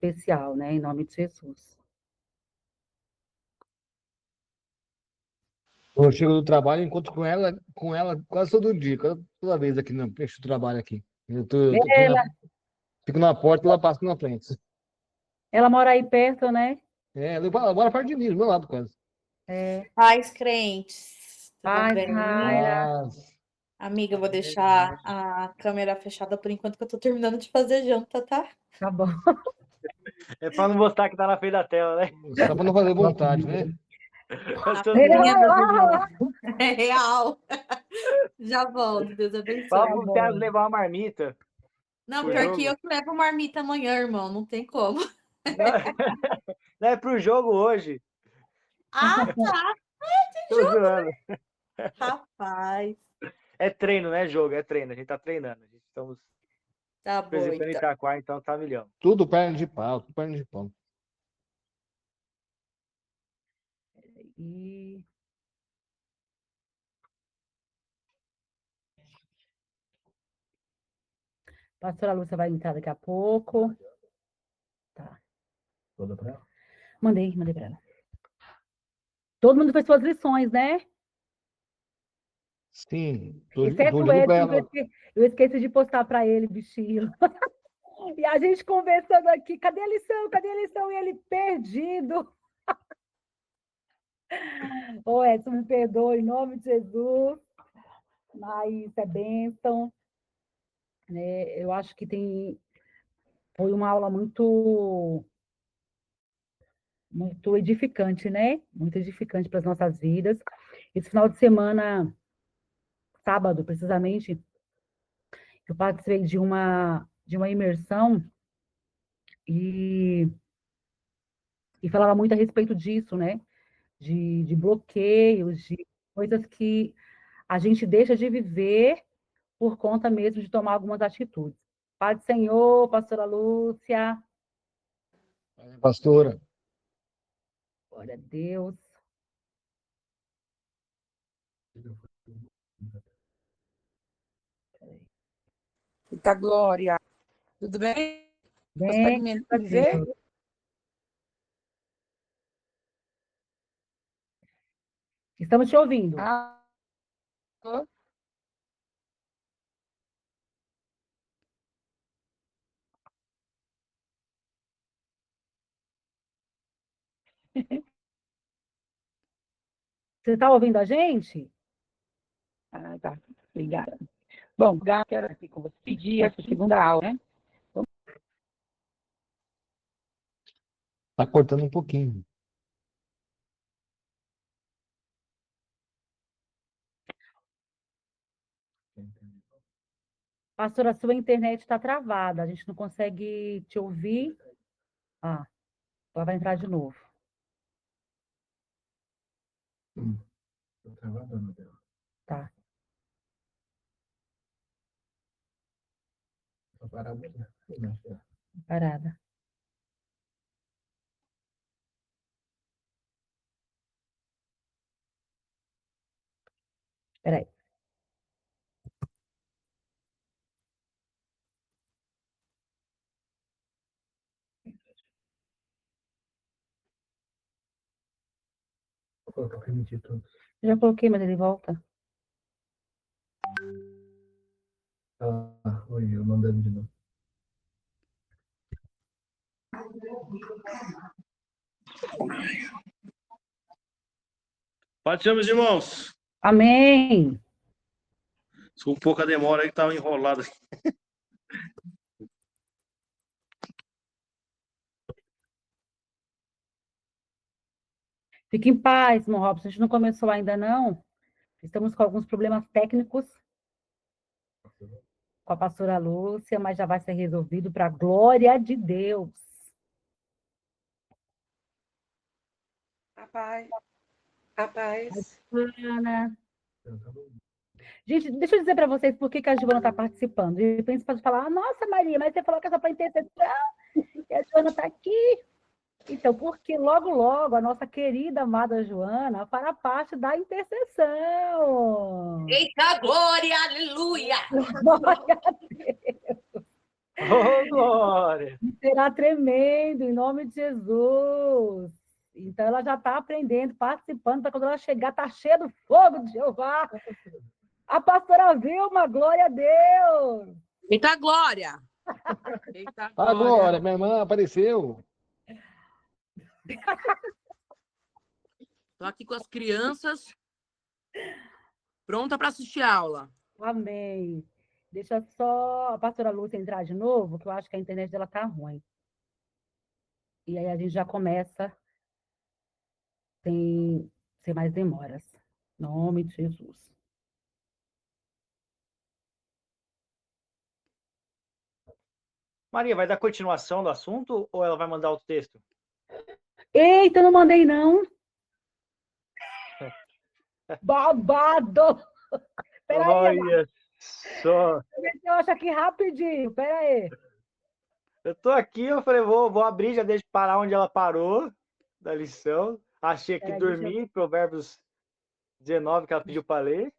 especial, né? Em nome de Jesus. Eu chego do trabalho e encontro com ela quase todo dia, toda vez aqui no trabalho aqui. Fico na porta e ela passa na frente. Ela mora aí perto, né? Ela mora perto de mim, do meu lado quase. Pais crentes, tudo Paz, bem? Raila. Amiga, eu vou deixar a câmera fechada por enquanto que eu tô terminando de fazer janta, tá? Tá bom. É pra não mostrar que tá na frente da tela, né? Só pra não fazer vontade, né? A filhinha das irmãs. É real. Já volto, Deus abençoe. Fala pro Thiago levar uma marmita. Não, pro pior jogo. que eu que levo marmita amanhã, irmão. Não tem como. Não é pro jogo hoje. Ah, tá. Tô zoando. Rapaz. É treino, né, jogo? É treino. A gente tá treinando. A gente estamos Tá bom, visitando então. Itaquá, então tá milhão. Tudo perna de pau, tudo perna de pau. E... Pastora Lúcia vai entrar daqui a pouco. Tá. Mandei pra ela. Todo mundo fez suas lições, né? Sim, tô Exceto o junto com Edson, ela. eu esqueci de postar para ele, bichinho. E a gente conversando aqui, cadê a lição? Cadê a lição? E ele perdido. Ô, Edson, me perdoa, em nome de Jesus. Mas é bênção. Né? Eu acho que foi uma aula muito edificante, né? Muito edificante para as nossas vidas. Esse final de semana, sábado, precisamente, eu participei de uma imersão e falava muito a respeito disso, né? De bloqueios, de coisas que a gente deixa de viver por conta mesmo de tomar algumas atitudes. Pai do Senhor, pastora Lúcia. Pastora. Glória a Deus. Eita glória. Tudo bem? Consegue me ver? Estamos te ouvindo. Você está ouvindo a gente? Ah, tá. Obrigada. Bom, quero aqui com você pedir essa segunda aula, né? Tá cortando um pouquinho. Pastora, a sua internet está travada, a gente não consegue te ouvir. Ah, ela vai entrar de novo. Tá. Parada. Espera aí. Já coloquei, mas ele volta. Oi, eu mandando de novo. Pode ser, meus irmãos. Amém. Com pouca demora aí que estava enrolado. Fique em paz, irmão Robson. A gente não começou ainda, não. Estamos com alguns problemas técnicos com a pastora Lúcia, mas já vai ser resolvido para a glória de Deus. A paz. Ana. Gente, deixa eu dizer para vocês por que a Joana está participando. De repente você pode falar, nossa, Maria, mas você falou que é só para intercessão, e a Joana está aqui. Então, porque logo, logo, a nossa querida amada Joana fará parte da intercessão. Eita, glória, aleluia! Glória a Deus. Ô, Glória! Será tremendo, em nome de Jesus. Então, ela já está aprendendo, participando, para quando ela chegar, tá cheia do fogo de Jeová. A pastora Vilma, glória a Deus! Eita, Glória! Eita, Ah, Glória! Glória, minha irmã apareceu. Tô aqui com as crianças, pronta para assistir a aula. Amém. Deixa só a pastora Lúcia entrar de novo, que eu acho que a internet dela tá ruim. E aí a gente já começa sem mais demoras. Em nome de Jesus. Maria, vai dar continuação do assunto ou ela vai mandar outro texto? Eita, eu não mandei, não. Babado! Peraí, Olha só. eu acho aqui rapidinho. Peraí. Eu tô aqui, eu falei, vou abrir, já deixa parar onde ela parou da lição. Achei aqui Peraí, dormir, Provérbios 19, que ela pediu para ler,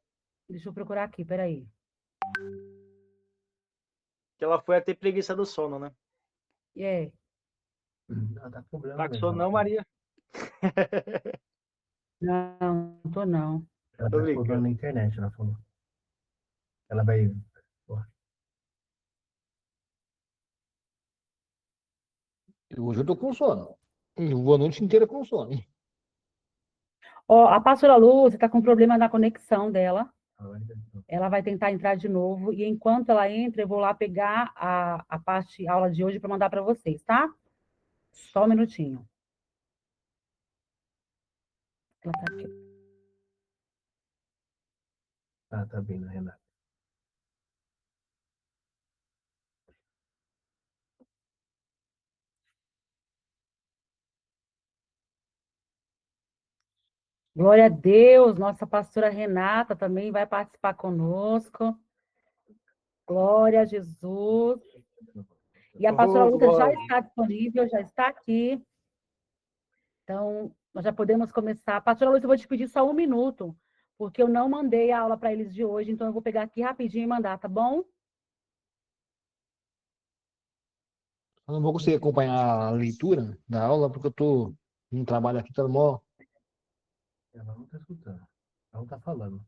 Deixa eu procurar aqui, peraí. que ela foi a ter preguiça do sono, né? E aí? Tá com problema Tá com mesmo, sono não, né? Maria? Não, não tô não. Ela Tô tá brincando. problema na internet, ela falou. Ela vai. Hoje eu tô com sono. Eu vou a noite inteira com sono. Ó, a pastora Lúcia tá com problema na conexão dela. Ela vai tentar entrar de novo. E enquanto ela entra, eu vou lá pegar a parte, a aula de hoje para mandar para vocês, tá? Só um minutinho. Ela tá aqui. Tá bem, Renata. Glória a Deus, nossa pastora Renata também vai participar conosco. Glória a Jesus. E a pastora Ô, Lúcia já glória. está disponível, já está aqui. Então, nós já podemos começar. Pastora Lúcia, eu vou te pedir só um minuto, porque eu não mandei a aula para eles de hoje, então eu vou pegar aqui rapidinho e mandar, tá bom? Eu não vou conseguir acompanhar a leitura da aula, porque eu tô no trabalho aqui, tá mó. Ela não tá escutando. Ela não tá falando.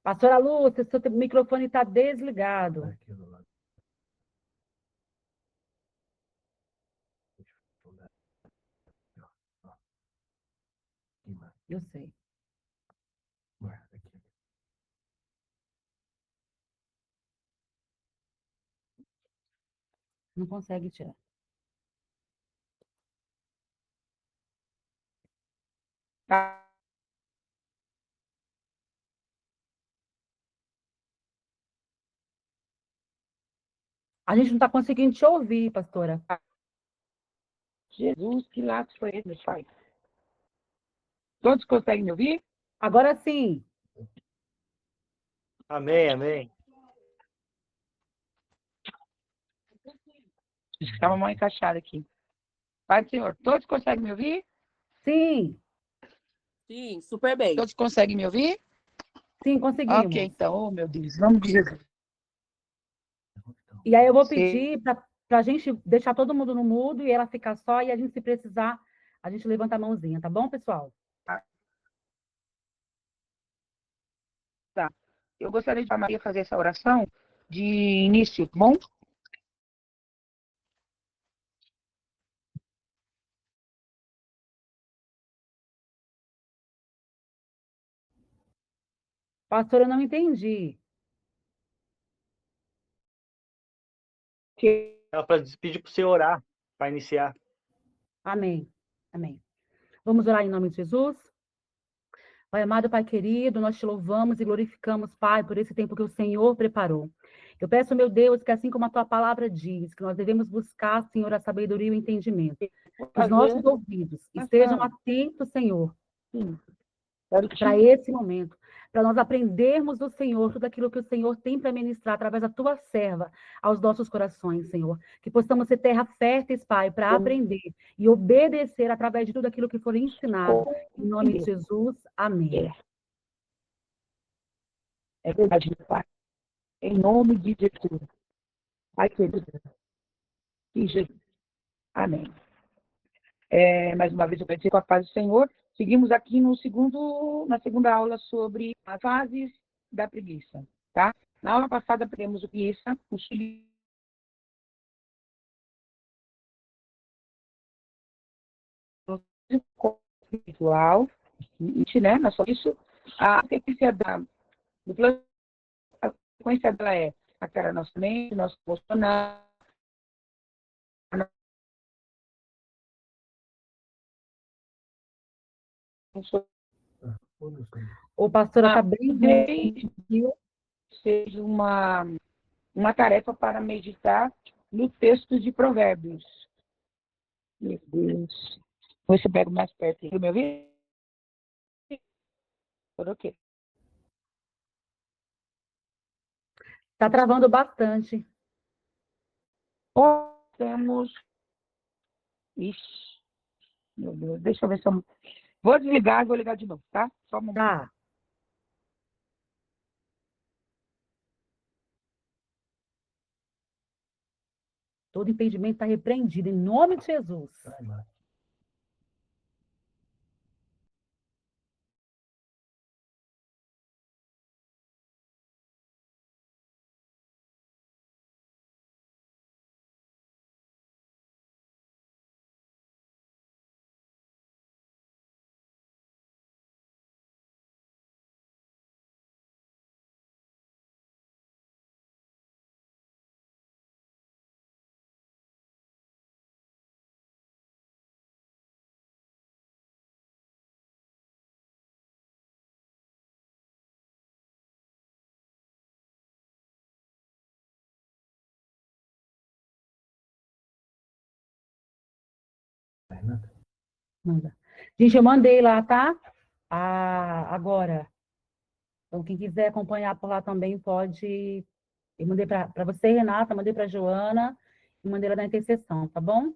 Pastora Lúcia, seu microfone está desligado. Aquilo lá. Eu sei. Não consegue tirar. Tá. A gente não está conseguindo te ouvir, pastora. Jesus, que lápis foi esse, meu pai? Todos conseguem me ouvir? Agora sim. Amém, amém. Estava mal encaixado aqui. Pai do Senhor, todos conseguem me ouvir? Sim, Sim, super bem. Todos conseguem me ouvir? sim, conseguimos. Ok, então, oh meu Deus, vamos de Jesus. E aí eu vou Sim. pedir para a gente deixar todo mundo no mudo e ela ficar só, e a gente, se precisar, a gente levanta a mãozinha, tá bom, pessoal? Eu gostaria de a Maria fazer essa oração de início, tá bom? Pastora, eu não entendi. Ela pedir para você orar para iniciar. Amém. Amém. Vamos orar em nome de Jesus? Pai amado, Pai querido, nós te louvamos e glorificamos, Pai, por esse tempo que o Senhor preparou. Eu peço, meu Deus, que assim como a tua palavra diz, que nós devemos buscar, Senhor, a sabedoria e o entendimento. Que os nossos ouvidos estejam atentos, Senhor, para esse momento, para nós aprendermos do Senhor tudo aquilo que o Senhor tem para ministrar através da tua serva aos nossos corações, Senhor. Que possamos ser terra férteis, Pai, para aprender e obedecer através de tudo aquilo que for ensinado. Em nome de Jesus, amém. É verdade, meu Pai. Em nome de Jesus. Ai, que Jesus. Amém. Mais uma vez, eu quero dizer com a paz do Senhor. Seguimos aqui na segunda aula sobre as fases da preguiça, tá? Na aula passada, aprendemos o que é o espiritual, né? Não é só isso. A sequência do plano, a sequência dela é a nossa mente, nosso emocional, Ô, pastora, tá bem ruim. seja uma tarefa para meditar no texto de Provérbios. Meu Deus. Vou ver se eu pego mais perto. Do meu vídeo? Ok. Tá travando bastante. Temos. Ixi, meu Deus. Deixa eu ver se eu. Vou desligar e vou ligar de novo, tá? Só um momento. Tá. Todo impedimento está repreendido, em nome de Jesus. Manda. Gente, eu mandei lá, tá? Agora. Então, quem quiser acompanhar por lá também pode. Eu mandei para você, Renata, mandei para Joana e mandei lá na intercessão, tá bom?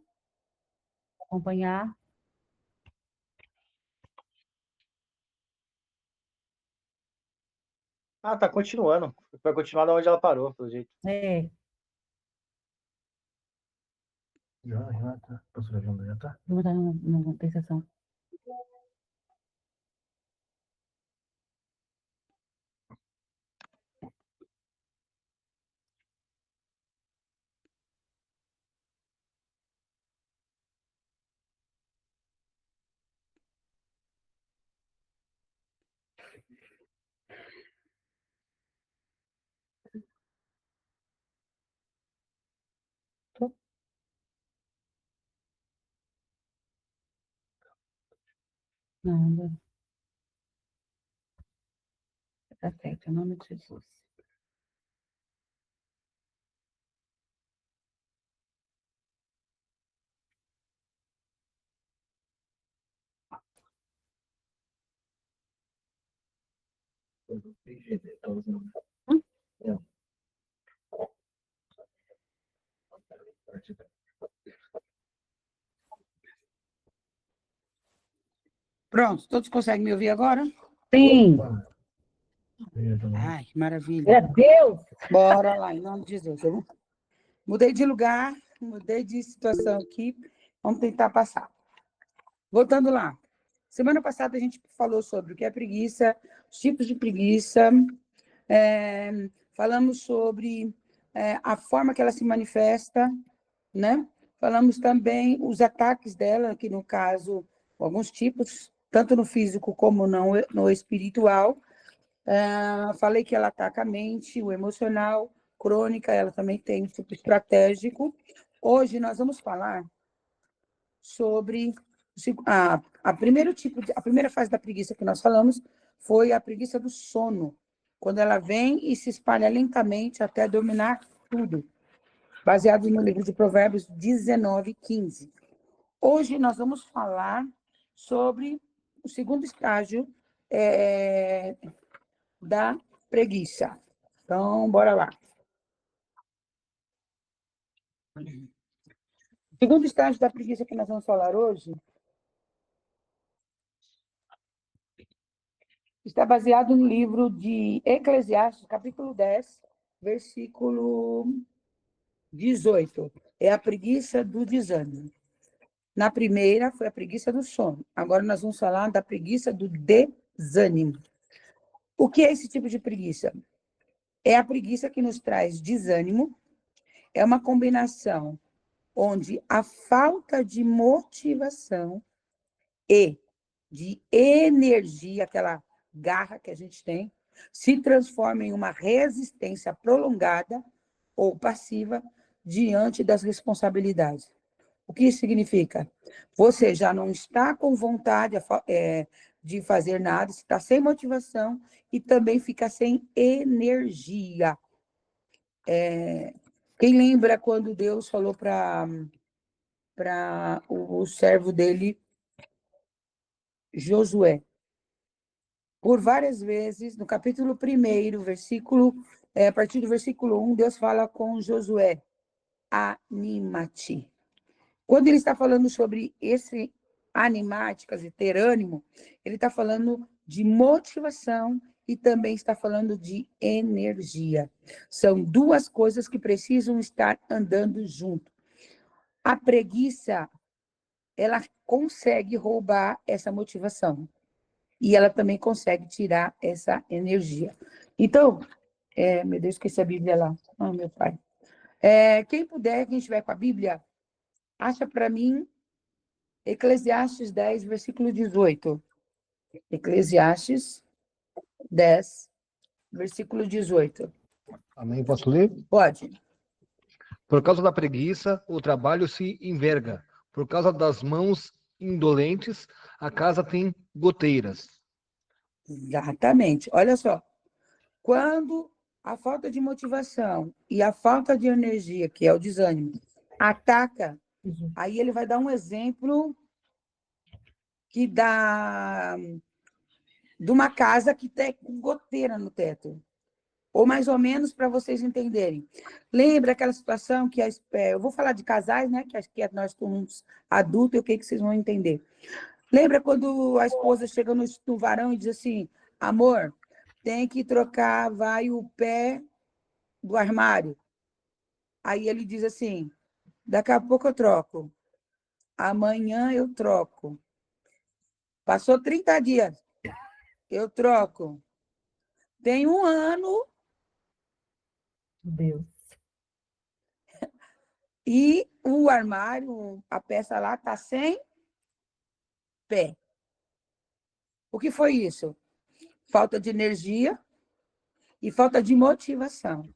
Acompanhar. Ah, tá continuando. Vai continuar da onde ela parou, pelo jeito. É, Já, Renata. Pastora Joana, já tá? vou mandar na intercessão. Tô. Não, tá certo, em nome de Jesus. Hum? Pronto, todos conseguem me ouvir agora? Sim, Ai, maravilha. é Deus. Bora lá, em nome de Jesus. Eu mudei de lugar, mudei de situação aqui. Vamos tentar passar. Voltando lá. Semana passada a gente falou sobre o que é preguiça, os tipos de preguiça. Falamos sobre a forma que ela se manifesta, né? Falamos também os ataques dela, que no caso, alguns tipos, tanto no físico como no espiritual. Falei que ela ataca a mente, o emocional, crônica, ela também tem um tipo estratégico. Hoje nós vamos falar sobre a primeira fase da preguiça que nós falamos foi a preguiça do sono, quando ela vem e se espalha lentamente até dominar tudo, baseado no livro de Provérbios 19:15. Hoje nós vamos falar sobre o segundo estágio da preguiça. Então, bora lá. O segundo estágio da preguiça que nós vamos falar hoje está baseado no livro de Eclesiastes, capítulo 10, versículo 18 é a preguiça do desânimo. Na primeira foi a preguiça do sono. Agora nós vamos falar da preguiça do desânimo. O que é esse tipo de preguiça? É a preguiça que nos traz desânimo. É uma combinação onde a falta de motivação e de energia, aquela garra que a gente tem, se transforma em uma resistência prolongada ou passiva diante das responsabilidades. O que isso significa? Você já não está com vontade de fazer nada, você está sem motivação e também fica sem energia. Quem lembra quando Deus falou para o servo dele, Josué? Por várias vezes, no capítulo 1, a partir do versículo 1, Deus fala com Josué, anima-te. Quando ele está falando sobre esse animar-te, quer dizer, ter ânimo, ele está falando de motivação e também está falando de energia. São duas coisas que precisam estar andando junto. A preguiça, ela consegue roubar essa motivação. E ela também consegue tirar essa energia. Então, meu Deus, esqueci a Bíblia lá. Oh, meu pai. Quem puder, quem estiver com a Bíblia, acha para mim Eclesiastes 10, versículo 18. Eclesiastes 10, versículo 18. Amém? Posso ler? Pode. Por causa da preguiça, o trabalho se enverga. Por causa das mãos indolentes, a casa tem goteiras. Exatamente. Olha só. Quando a falta de motivação e a falta de energia, que é o desânimo, ataca, aí ele vai dar um exemplo que dá de uma casa que tem goteira no teto. Ou mais ou menos para vocês entenderem. Lembra aquela situação que eu vou falar de casais, né? Que acho que nós somos adultos, e o que vocês vão entender. Lembra quando a esposa chega no varão e diz assim, amor, tem que trocar, vai o pé do armário. Aí ele diz assim, daqui a pouco eu troco. Amanhã eu troco. Passou 30 dias, eu troco. Tem um ano Deus. e o armário, a peça lá está sem pé. O que foi isso? Falta de energia e falta de motivação.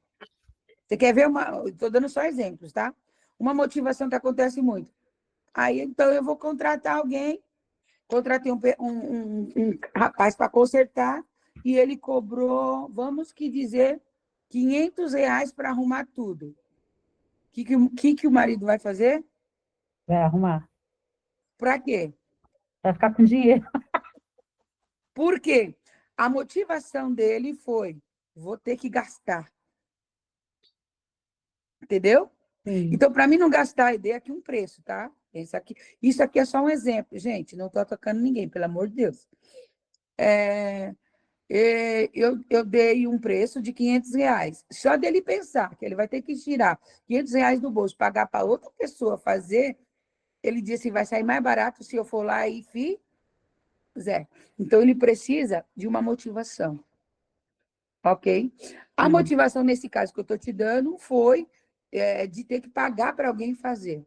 Você quer ver estou dando só exemplos, tá? Uma motivação que acontece muito. Aí, então, eu vou contratar alguém, contratei um rapaz para consertar, e ele cobrou, vamos que dizer, R$ 500 para arrumar tudo. O que o marido vai fazer? Vai arrumar. Para quê? Vai ficar com dinheiro. Por quê? A motivação dele foi, vou ter que gastar. Entendeu? Sim. Então, para mim não gastar, eu dei aqui um preço, tá? Isso aqui é só um exemplo, gente. Não estou atacando ninguém, pelo amor de Deus. Eu dei um preço de R$ 500. Só dele pensar que ele vai ter que tirar R$ 500 do bolso, pagar para outra pessoa fazer, ele disse que vai sair mais barato se eu for lá e fizer. Então, ele precisa de uma motivação. Ok? A motivação, nesse caso que eu estou te dando, foi de ter que pagar para alguém fazer.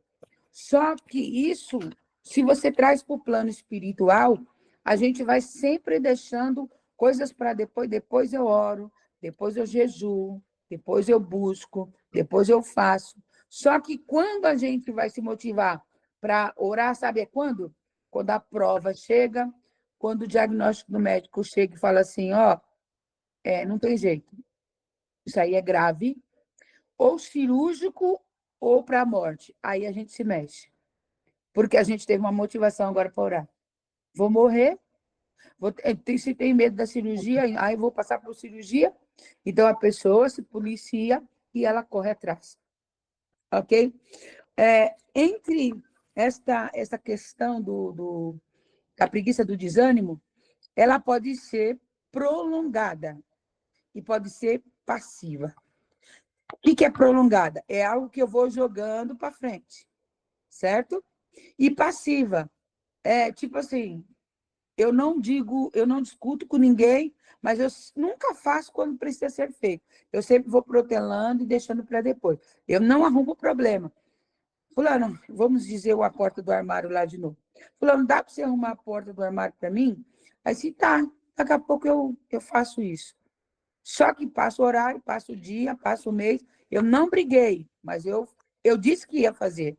Só que isso, se você traz para o plano espiritual, a gente vai sempre deixando coisas para depois. Depois eu oro, depois eu jejuo, depois eu busco, depois eu faço. Só que quando a gente vai se motivar para orar, sabe quando? Quando a prova chega, quando o diagnóstico do médico chega e fala assim, ó, não tem jeito. Isso aí é grave, ou cirúrgico, ou para a morte. Aí a gente se mexe. Porque a gente teve uma motivação agora para orar. Vou morrer, se tem medo da cirurgia, aí vou passar por cirurgia. Então a pessoa se policia e ela corre atrás. Ok? Entre essa questão da preguiça do desânimo, ela pode ser prolongada e pode ser passiva. O que é prolongada? É algo que eu vou jogando para frente, certo? E passiva é tipo assim, eu não discuto com ninguém, mas eu nunca faço quando precisa ser feito. Eu sempre vou protelando e deixando para depois. Eu não arrumo problema. Fulano, vamos dizer a porta do armário lá de novo. Fulano, dá para você arrumar a porta do armário para mim? Aí se tá, daqui a pouco eu faço isso. Só que passa o horário, passa o dia, passa o mês. Eu não briguei, mas eu disse que ia fazer.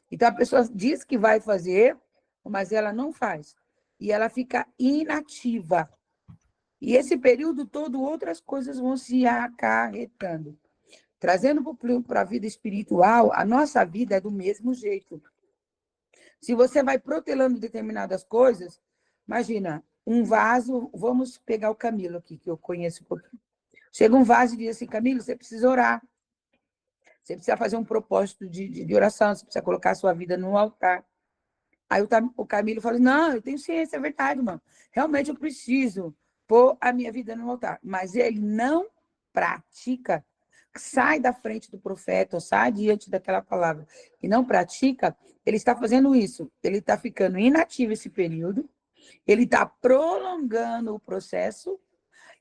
Então a pessoa diz que vai fazer, mas ela não faz. E ela fica inativa. E esse período todo, outras coisas vão se acarretando. Trazendo para a vida espiritual, a nossa vida é do mesmo jeito. Se você vai protelando determinadas coisas, imagina, um vaso, vamos pegar o Camilo aqui, que eu conheço um pouquinho. Chega um vaso e diz assim, Camilo, você precisa orar. Você precisa fazer um propósito de oração, você precisa colocar a sua vida no altar. Aí o Camilo fala, não, eu tenho ciência, é verdade, mano. Realmente eu preciso pôr a minha vida no altar. Mas ele não pratica, sai da frente do profeta, ou sai diante daquela palavra e não pratica, ele está fazendo isso. Ele está ficando inativo esse período, ele está prolongando o processo,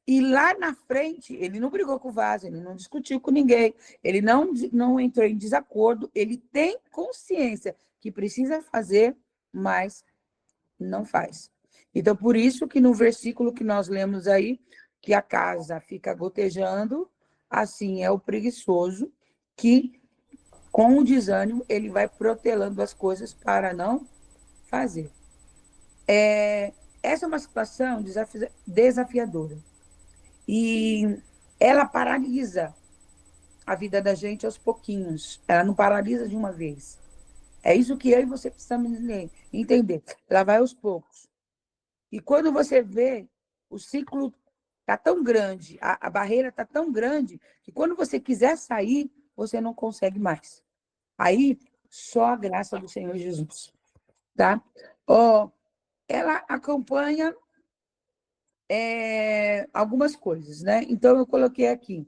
e lá na frente, ele não brigou com o vaso, ele não discutiu com ninguém, ele não entrou em desacordo, ele tem consciência que precisa fazer, mas não faz. Então, por isso que no versículo que nós lemos aí, que a casa fica gotejando, assim é o preguiçoso, que com o desânimo ele vai protelando as coisas para não fazer. Essa é uma situação desafiadora. E ela paralisa a vida da gente aos pouquinhos. Ela não paralisa de uma vez. É isso que eu e você precisamos entender. Ela vai aos poucos. E quando você vê, o ciclo está tão grande, a barreira está tão grande, que quando você quiser sair, você não consegue mais. Aí, só a graça do Senhor Jesus. Tá? Ela acompanha algumas coisas, né? Então, eu coloquei aqui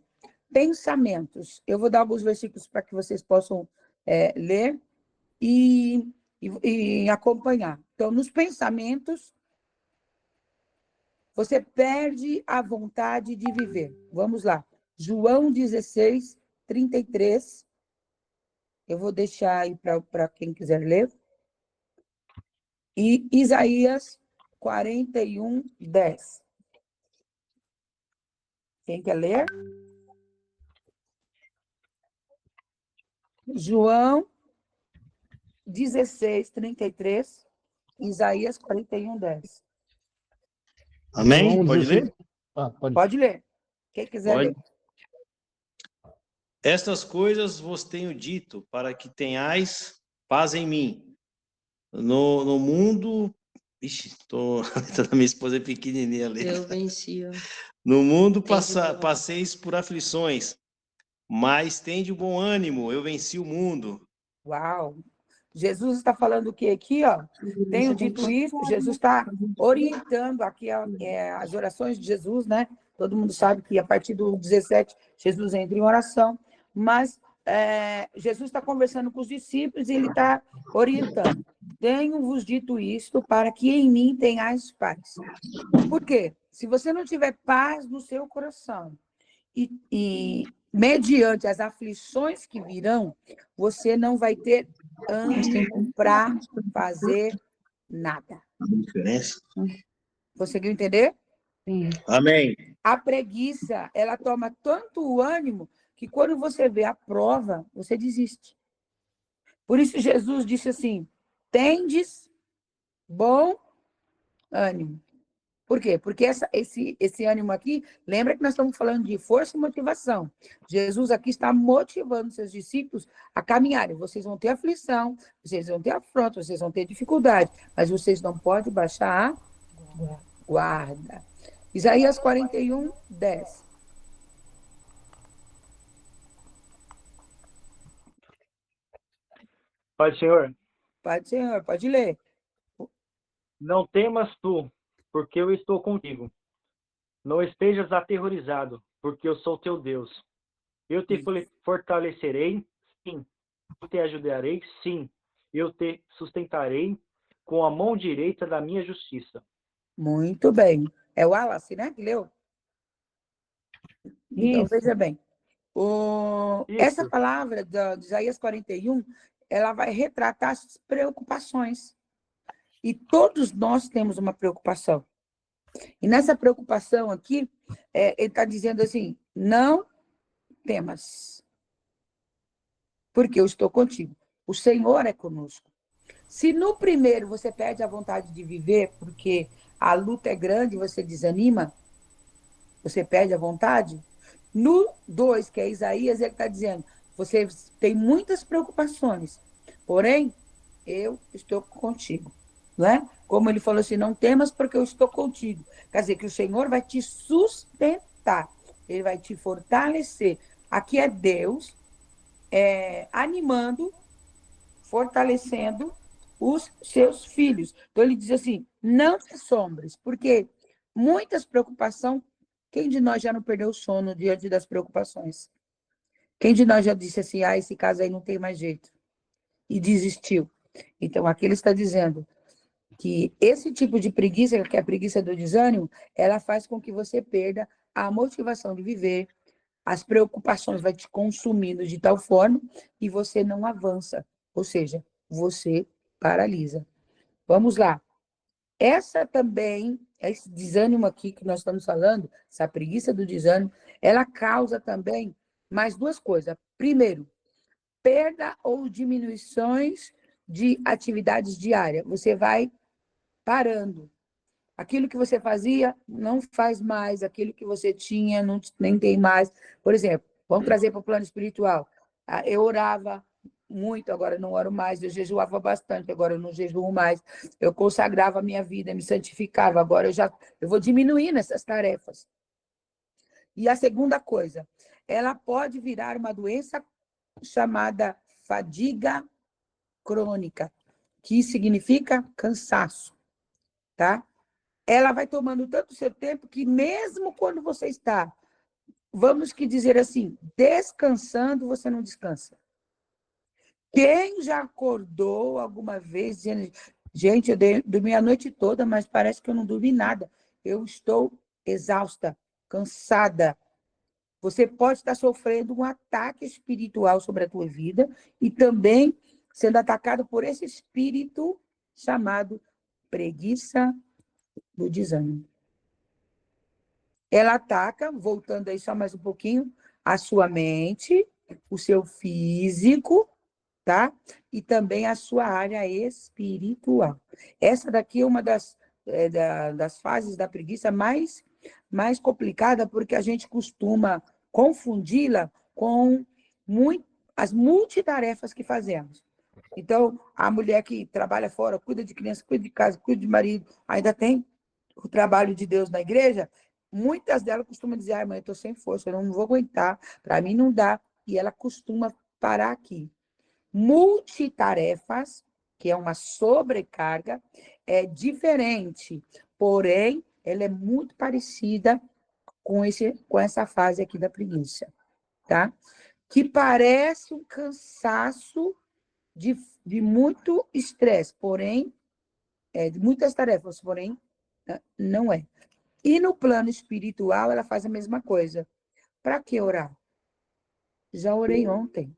pensamentos. Eu vou dar alguns versículos para que vocês possam ler e acompanhar. Então, nos pensamentos, você perde a vontade de viver. Vamos lá. João 16, 33. Eu vou deixar aí para quem quiser ler. E Isaías 41, 10. Quem quer ler? João 16, 33. Isaías 41, 10. Amém? João Pode 16? ler? Pode. Pode ler. Quem quiser Pode. ler. Estas coisas vos tenho dito, para que tenhais paz em mim. No mundo... Ixi, a letra da minha esposa é pequenininha ali. Eu venci. No mundo Tende bom ânimo. passeis por aflições, mas tende bom ânimo, eu venci o mundo. Uau! Jesus está falando o que aqui, ó? Tenho dito isso, Jesus está orientando aqui as orações de Jesus, né? Todo mundo sabe que a partir do 17, Jesus entra em oração, mas Jesus está conversando com os discípulos e ele está orientando. Tenho-vos dito isto para que em mim tenhais paz. Por quê? Se você não tiver paz no seu coração e mediante as aflições que virão, você não vai ter ânimo para fazer nada. Diferença? Conseguiu entender? Sim. Amém. A preguiça, ela toma tanto o ânimo que quando você vê a prova, você desiste. Por isso Jesus disse assim, tendes bom ânimo. Por quê? Porque esse ânimo aqui, lembra que nós estamos falando de força e motivação. Jesus aqui está motivando seus discípulos a caminharem. Vocês vão ter aflição, vocês vão ter afronta, vocês vão ter dificuldade, mas vocês não podem baixar a guarda. Isaías 41, 10. Pai, Senhor, Pai do Senhor, pode ler. não temas tu, porque eu estou contigo. Não estejas aterrorizado, porque eu sou teu Deus. Eu te fortalecerei, sim. Eu te ajudarei, sim. Eu te sustentarei com a mão direita da minha justiça. Muito bem. É o Wallace, né, que leu? Então, Isso. veja bem. Essa Isso. palavra de Isaías 41, ela vai retratar as preocupações. E todos nós temos uma preocupação. E nessa preocupação aqui, ele está dizendo assim, não temas, porque eu estou contigo. O Senhor é conosco. Se no primeiro você perde a vontade de viver, porque a luta é grande, você desanima, você perde a vontade, no 2, que é Isaías, ele está dizendo, você tem muitas preocupações, porém, eu estou contigo. Não é? Como ele falou assim, não temas porque eu estou contigo. Quer dizer, que o Senhor vai te sustentar, ele vai te fortalecer. Aqui é Deus animando, fortalecendo os seus filhos. Então ele diz assim, não te assombres, porque muitas preocupações, quem de nós já não perdeu o sono diante das preocupações? Quem de nós já disse assim, esse caso aí não tem mais jeito? E desistiu. Então, aqui ele está dizendo que esse tipo de preguiça, que é a preguiça do desânimo, ela faz com que você perda a motivação de viver, as preocupações vão te consumindo de tal forma e você não avança, ou seja, você paralisa. Vamos lá. Essa também, esse desânimo aqui que nós estamos falando, essa preguiça do desânimo, ela causa também mais duas coisas. Primeiro, perda ou diminuições de atividades diárias. Você vai parando. Aquilo que você fazia, não faz mais. Aquilo que você tinha, não, nem tem mais. Por exemplo, vamos trazer para o plano espiritual. Eu orava muito, agora não oro mais. Eu jejuava bastante, agora eu não jejuo mais. Eu consagrava a minha vida, me santificava. Agora eu vou diminuindo essas tarefas. E a segunda coisa, ela pode virar uma doença chamada fadiga crônica, que significa cansaço, tá? Ela vai tomando tanto seu tempo que mesmo quando você está, vamos que dizer assim, descansando, você não descansa. Quem já acordou alguma vez dizendo, gente, eu dormi a noite toda, mas parece que eu não dormi nada. Eu estou exausta, cansada. Você pode estar sofrendo um ataque espiritual sobre a tua vida e também sendo atacado por esse espírito chamado preguiça do desânimo. Ela ataca, voltando aí só mais um pouquinho, a sua mente, o seu físico, tá? E também a sua área espiritual. Essa daqui é uma das fases da preguiça mais complicada, porque a gente costuma confundi-la com as multitarefas que fazemos. Então, a mulher que trabalha fora, cuida de criança, cuida de casa, cuida de marido, ainda tem o trabalho de Deus na igreja, muitas delas costumam dizer, mãe, eu estou sem força, eu não vou aguentar, para mim não dá. E ela costuma parar aqui. Multitarefas, que é uma sobrecarga, é diferente, porém, ela é muito parecida com essa fase aqui da preguiça, tá? Que parece um cansaço de muito estresse, porém, de muitas tarefas, porém, não é. E no plano espiritual, ela faz a mesma coisa. Para que orar? Já orei ontem.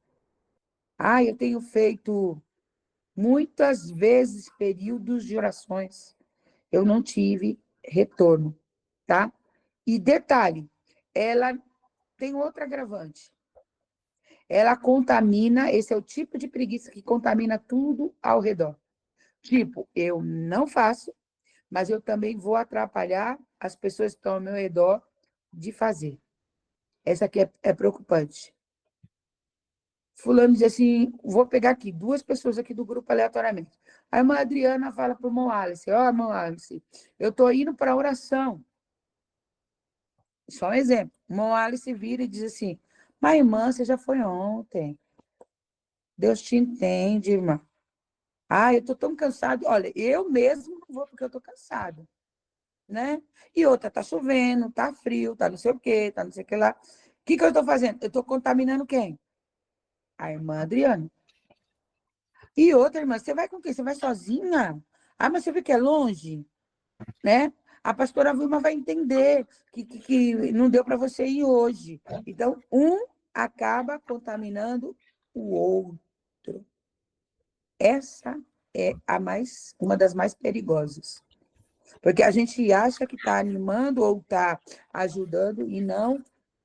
Eu tenho feito muitas vezes períodos de orações. Eu não tive retorno, tá? E detalhe, ela tem outra agravante. Ela contamina, esse é o tipo de preguiça que contamina tudo ao redor. Tipo, eu não faço, mas eu também vou atrapalhar as pessoas que estão ao meu redor de fazer. Essa aqui é preocupante. Fulano diz assim, vou pegar aqui, 2 pessoas aqui do grupo aleatoriamente. A irmã Adriana fala para o irmão Alice, irmão Alice, eu estou indo para a oração. Só um exemplo. O irmão Alice vira e diz assim, mas irmã, você já foi ontem. Deus te entende, irmã. Eu estou tão cansado. Olha, eu mesmo não vou porque eu estou cansada. Né? E outra, tá chovendo, tá frio, tá não sei o quê, tá não sei o que lá. que eu estou fazendo? Eu estou contaminando quem? A irmã Adriana. E outra irmã, você vai com quem? Você vai sozinha? Ah, mas você vê que é longe, né? A pastora Vilma vai entender que não deu para você ir hoje. Então, um acaba contaminando o outro. Essa é uma das mais perigosas. Porque a gente acha que está animando ou está ajudando e não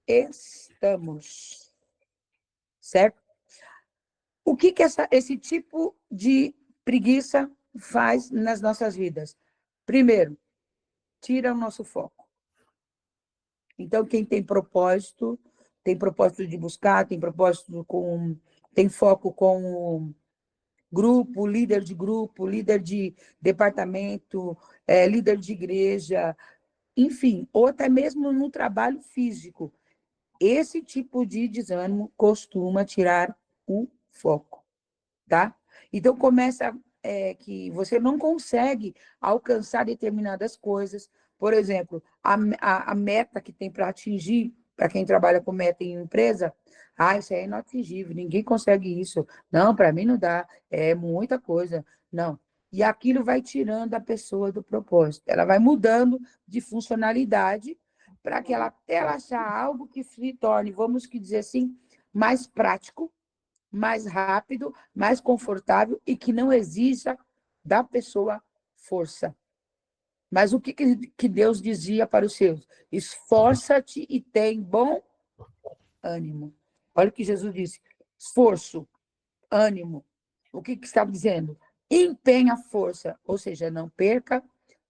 estamos. Certo? O que esse tipo de preguiça faz nas nossas vidas? Primeiro, tira o nosso foco. Então, quem tem propósito de buscar, tem foco com o grupo, líder de departamento, líder de igreja, enfim, ou até mesmo no trabalho físico. Esse tipo de desânimo costuma tirar o foco, tá? Então, começa que você não consegue alcançar determinadas coisas. Por exemplo, a meta que tem para atingir, para quem trabalha com meta em empresa, isso aí é inatingível, ninguém consegue isso. Não, para mim não dá, é muita coisa. Não. E aquilo vai tirando a pessoa do propósito. Ela vai mudando de funcionalidade para que até ela achar algo que se torne, vamos dizer assim, mais prático, mais rápido, mais confortável e que não exija da pessoa força. Mas o que Deus dizia para os seus? Esforça-te e tem bom ânimo. Olha o que Jesus disse. Esforço, ânimo. O que estava dizendo? Empenha força, ou seja, não perca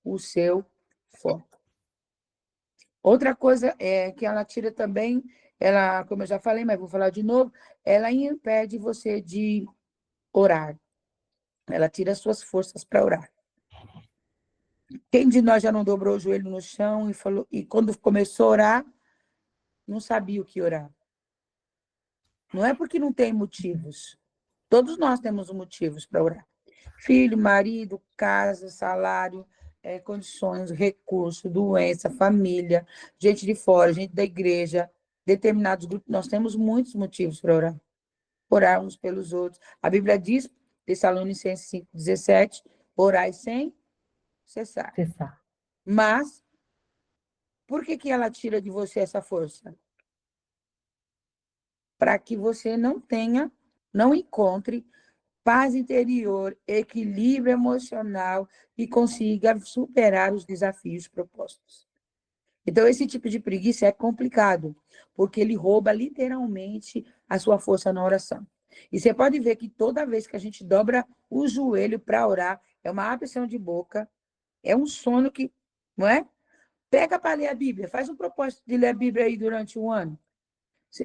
o seu foco. Outra coisa é que ela tira também, ela, como eu já falei, mas vou falar de novo, ela impede você de orar. Ela tira as suas forças para orar. Quem de nós já não dobrou o joelho no chão e falou, e quando começou a orar, não sabia o que orar? Não é porque não tem motivos. Todos nós temos motivos para orar. Filho, marido, casa, salário, condições, recurso, doença, família, gente de fora, gente da igreja, determinados grupos. Nós temos muitos motivos para orar. Orar uns pelos outros. A Bíblia diz, Tessalonicenses 5:17, orai sem cessar. Mas, por que ela tira de você essa força? Para que você não encontre paz interior, equilíbrio emocional e consiga superar os desafios propostos. Então, esse tipo de preguiça é complicado, porque ele rouba literalmente a sua força na oração. E você pode ver que toda vez que a gente dobra o joelho para orar, é uma abertura de boca, é um sono que, não é? Pega para ler a Bíblia, faz um propósito de ler a Bíblia aí durante um ano.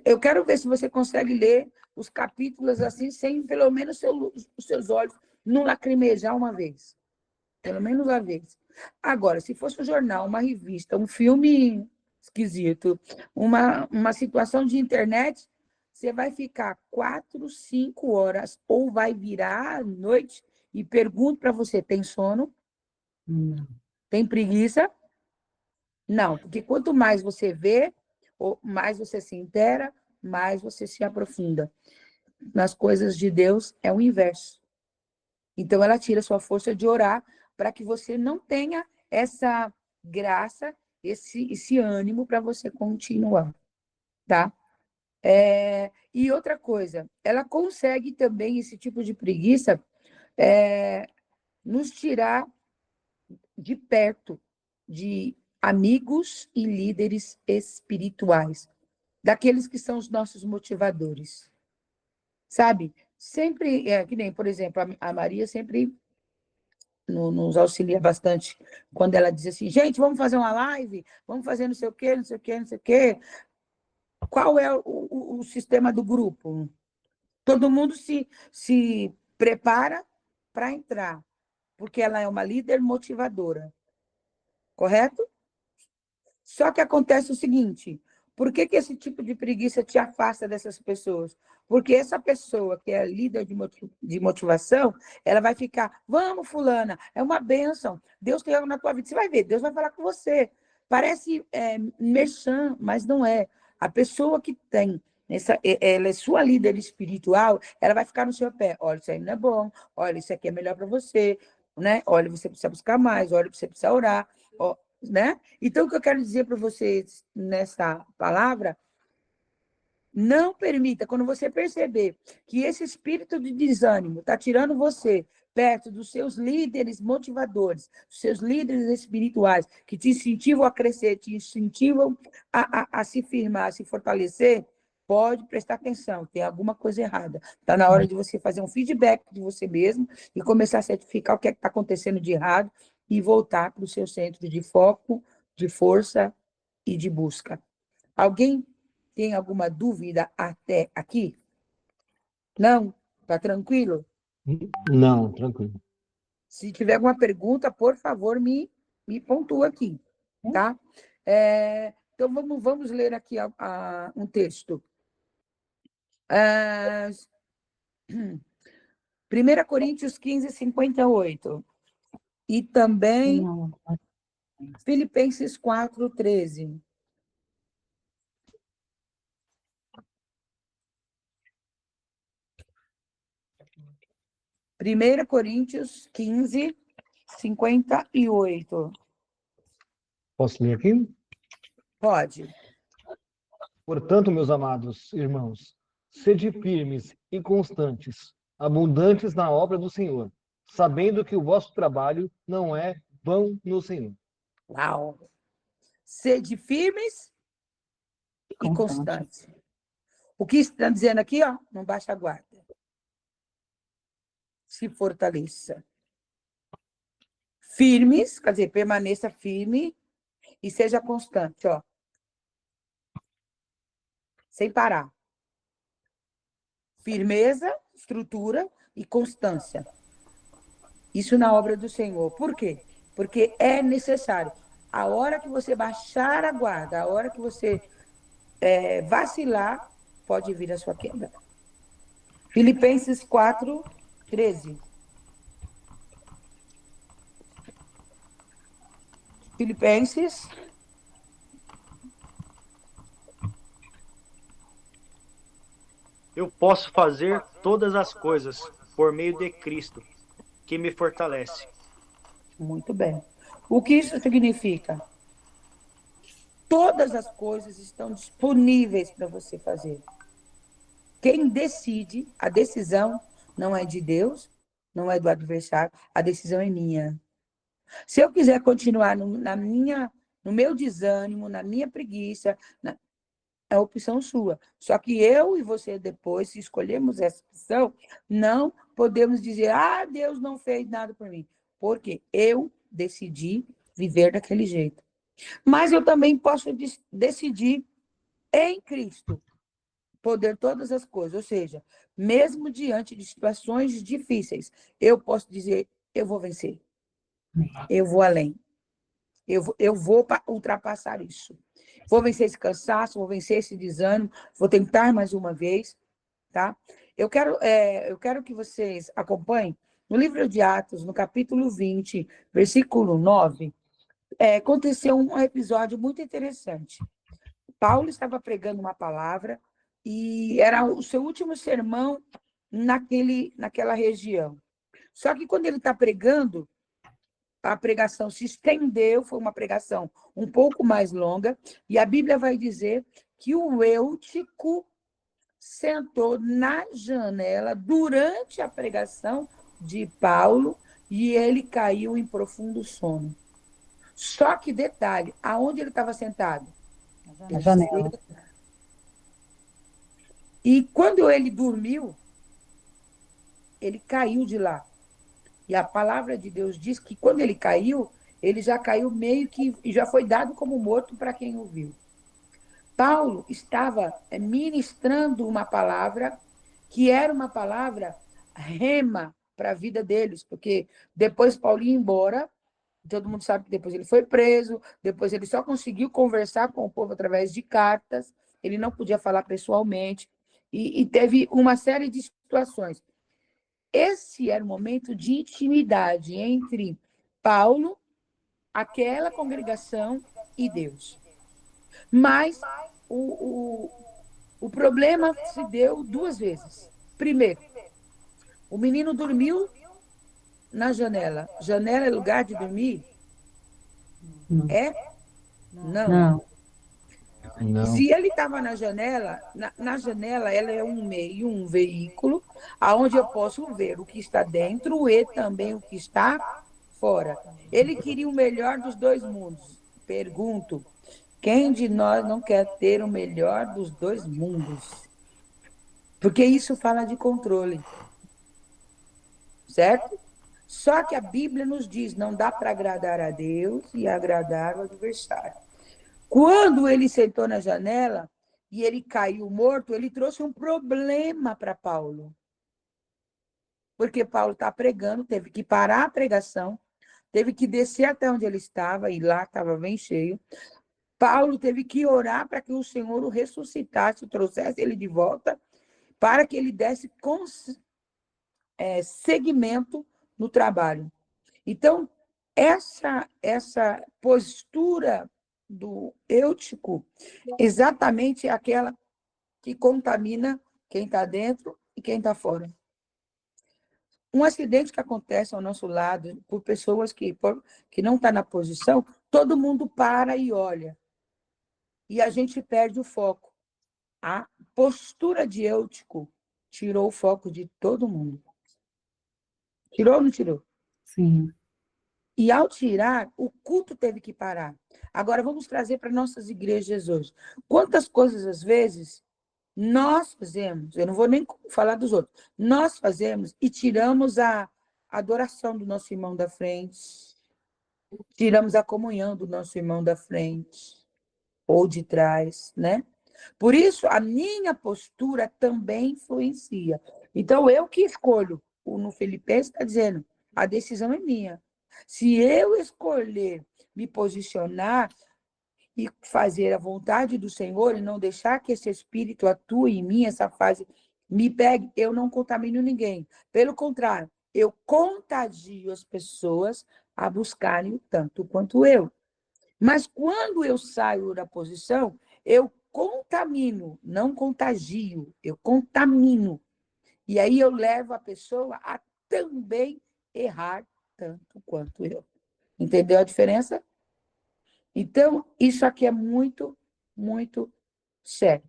Eu quero ver se você consegue ler os capítulos assim, sem pelo menos os seus olhos não lacrimejar uma vez. Pelo menos uma vez. Agora, se fosse um jornal, uma revista, um filme esquisito, uma situação de internet, você vai ficar 4, 5 horas, ou vai virar à noite e pergunto para você, tem sono? Não. Tem preguiça? Não, porque quanto mais você vê, mais você se inteira, mais você se aprofunda. Nas coisas de Deus é o inverso. Então, ela tira a sua força de orar para que você não tenha essa graça, esse ânimo para você continuar, tá? E outra coisa, ela consegue também, esse tipo de preguiça, nos tirar de perto de amigos e líderes espirituais, daqueles que são os nossos motivadores, sabe? Sempre, que nem, por exemplo, a Maria sempre nos auxilia bastante quando ela diz assim, gente, vamos fazer uma live, vamos fazer não sei o quê, não sei o quê, não sei o quê. Qual é o sistema do grupo? Todo mundo se prepara para entrar, porque ela é uma líder motivadora, correto? Só que acontece o seguinte, por que esse tipo de preguiça te afasta dessas pessoas? Porque essa pessoa que é líder de motivação, ela vai ficar, vamos, fulana, é uma bênção, Deus tem algo na tua vida. Você vai ver, Deus vai falar com você. Parece merchan, mas não é. A pessoa que tem ela é sua líder espiritual, ela vai ficar no seu pé. Olha, isso aí não é bom. Olha, isso aqui é melhor para você, né? Olha, você precisa buscar mais. Olha, você precisa orar, ó, né? Então, o que eu quero dizer para vocês nessa palavra, não permita, quando você perceber que esse espírito de desânimo está tirando você perto dos seus líderes motivadores, dos seus líderes espirituais, que te incentivam a crescer, te incentivam a se firmar, a se fortalecer, pode prestar atenção, tem alguma coisa errada. Está na hora de você fazer um feedback de você mesmo e começar a certificar o que é que está acontecendo de errado e voltar para o seu centro de foco, de força e de busca. Alguém tem alguma dúvida até aqui? Não? Tá tranquilo? Não, tranquilo. Se tiver alguma pergunta, por favor, me pontua aqui, tá? Então, vamos ler aqui um texto. 1 Coríntios 15, 58. E também Não, Filipenses 4, 13. Primeira Coríntios 15, 58. Posso ler aqui? Pode. Portanto, meus amados irmãos, sede firmes e constantes, abundantes na obra do Senhor, sabendo que o vosso trabalho não é vão no Senhor. Uau! Sede firmes e constante. constantes. O que está dizendo aqui, ó, não baixa a guarda. Se fortaleça. Firmes, quer dizer, permaneça firme e seja constante, ó. Sem parar. Firmeza, estrutura e constância. Isso na obra do Senhor. Por quê? Porque é necessário. A hora que você baixar a guarda, a hora que você vacilar, pode vir a sua queda. Filipenses 4, 13. Filipenses. Eu posso fazer todas as coisas por meio de Cristo, que me fortalece. Muito bem. O que isso significa? Todas as coisas estão disponíveis para você fazer. Quem decide, a decisão não é de Deus, não é do adversário, a decisão é minha. Se eu quiser continuar no meu desânimo, na minha preguiça, é a opção sua. Só que eu e você depois, se escolhermos essa opção, não podemos dizer, Deus não fez nada por mim. Porque eu decidi viver daquele jeito. Mas eu também posso decidir em Cristo poder todas as coisas. Ou seja, mesmo diante de situações difíceis, eu posso dizer, eu vou vencer. Eu vou além. Eu vou ultrapassar isso. Vou vencer esse cansaço, vou vencer esse desânimo, vou tentar mais uma vez, tá? Eu quero que vocês acompanhem no livro de Atos, no capítulo 20, versículo 9, aconteceu um episódio muito interessante. Paulo estava pregando uma palavra e era o seu último sermão naquela região. Só que quando ele está pregando, a pregação se estendeu, foi uma pregação um pouco mais longa, e a Bíblia vai dizer que o Eutico sentou na janela durante a pregação de Paulo e ele caiu em profundo sono. Só que, detalhe, aonde ele estava sentado? Na janela. E quando ele dormiu, ele caiu de lá. E a palavra de Deus diz que quando ele caiu, ele já caiu meio que, e já foi dado como morto para quem ouviu. Paulo estava ministrando uma palavra que era uma palavra rema para a vida deles, porque depois Paulo ia embora, todo mundo sabe que depois ele foi preso, depois ele só conseguiu conversar com o povo através de cartas, ele não podia falar pessoalmente, e teve uma série de situações. Esse era o momento de intimidade entre Paulo, aquela congregação e Deus. Mas o problema se deu duas vezes. Primeiro, o menino dormiu na janela. Janela é lugar de dormir? Não. É? Não. Não. Não. Se ele estava na janela, na janela ela é um meio, um veículo, aonde eu posso ver o que está dentro e também o que está fora. Ele queria o melhor dos dois mundos. Pergunto, quem de nós não quer ter o melhor dos dois mundos? Porque isso fala de controle, certo? Só que a Bíblia nos diz, não dá para agradar a Deus e agradar o adversário. Quando ele sentou na janela e ele caiu morto, ele trouxe um problema para Paulo. Porque Paulo está pregando, teve que parar a pregação, teve que descer até onde ele estava, e lá estava bem cheio. Paulo teve que orar para que o Senhor o ressuscitasse, trouxesse ele de volta, para que ele desse seguimento no trabalho. Então, essa postura do Eutico, exatamente é aquela que contamina quem está dentro e quem está fora. Um acidente que acontece ao nosso lado, por pessoas que não estão na posição, todo mundo para e olha. E a gente perde o foco. A postura de Eutico tirou o foco de todo mundo. Tirou ou não tirou? Sim. E ao tirar, o culto teve que parar. Agora vamos trazer para nossas igrejas hoje. Quantas coisas, às vezes, nós fazemos, eu não vou nem falar dos outros, nós fazemos e tiramos a adoração do nosso irmão da frente, tiramos a comunhão do nosso irmão da frente ou de trás, né? Por isso, a minha postura também influencia. Então, eu que escolho. No Filipenses está dizendo, a decisão é minha. Se eu escolher me posicionar e fazer a vontade do Senhor e não deixar que esse Espírito atue em mim, essa fase me pegue, eu não contamino ninguém. Pelo contrário, eu contagio as pessoas a buscarem o tanto quanto eu. Mas quando eu saio da posição, eu contamino, não contagio, eu contamino. E aí eu levo a pessoa a também errar tanto quanto eu. Entendeu a diferença? Então, isso aqui é muito, muito sério.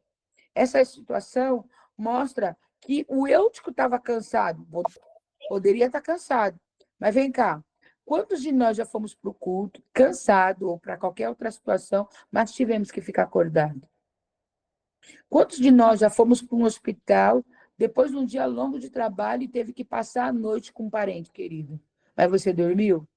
Essa situação mostra que o Eutico estava cansado, poderia estar cansado, mas vem cá, quantos de nós já fomos para o culto, cansado, ou para qualquer outra situação, mas tivemos que ficar acordado? Quantos de nós já fomos para um hospital, depois de um dia longo de trabalho, e teve que passar a noite com um parente querido? Mas você dormiu?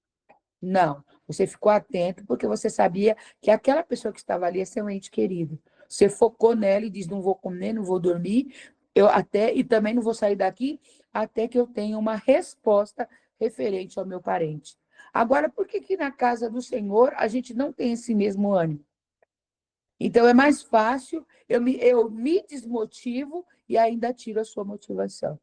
Não, você ficou atento porque você sabia que aquela pessoa que estava ali é seu ente querido. Você focou nela e diz, não vou comer, não vou dormir, e também não vou sair daqui até que eu tenha uma resposta referente ao meu parente. Agora, por que na casa do Senhor a gente não tem esse mesmo ânimo? Então, é mais fácil, eu me desmotivo e ainda tiro a sua motivação.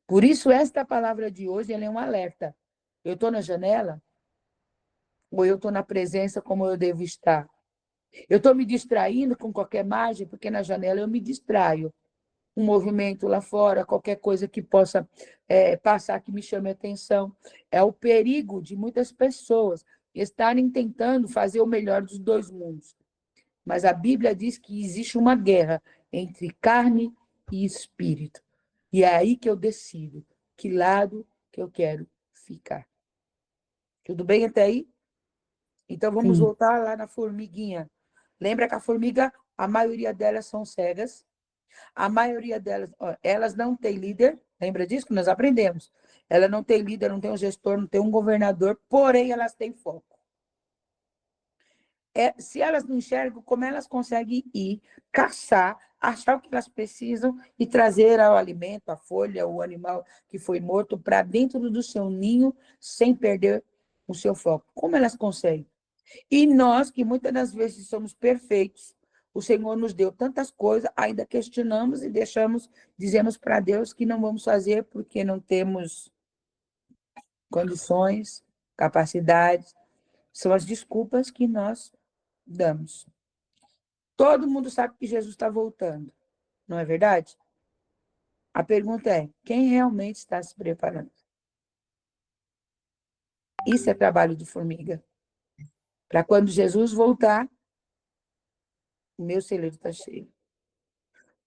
Por isso, esta palavra de hoje ela é um alerta. Eu estou na janela? Ou eu estou na presença como eu devo estar? Eu estou me distraindo com qualquer margem, porque na janela eu me distraio. Um movimento lá fora, qualquer coisa que possa passar que me chame a atenção. É o perigo de muitas pessoas estarem tentando fazer o melhor dos dois mundos. Mas a Bíblia diz que existe uma guerra entre carne e espírito. E é aí que eu decido que lado que eu quero ficar. Tudo bem até aí? Então, vamos Sim. voltar lá na formiguinha. Lembra que a formiga, a maioria delas são cegas. A maioria delas, elas não têm líder. Lembra disso que nós aprendemos? Ela não tem líder, não tem um gestor, não tem um governador, porém elas têm foco. Se elas não enxergam, como elas conseguem ir, caçar, achar o que elas precisam e trazer o alimento, a folha, o animal que foi morto para dentro do seu ninho sem perder o seu foco? Como elas conseguem? E nós, que muitas das vezes somos perfeitos, o Senhor nos deu tantas coisas, ainda questionamos e dizemos para Deus que não vamos fazer porque não temos condições, capacidades. São as desculpas que nós damos. Todo mundo sabe que Jesus está voltando, não é verdade? A pergunta é, quem realmente está se preparando? Isso é trabalho de formiga. Para quando Jesus voltar, o meu celeiro está cheio.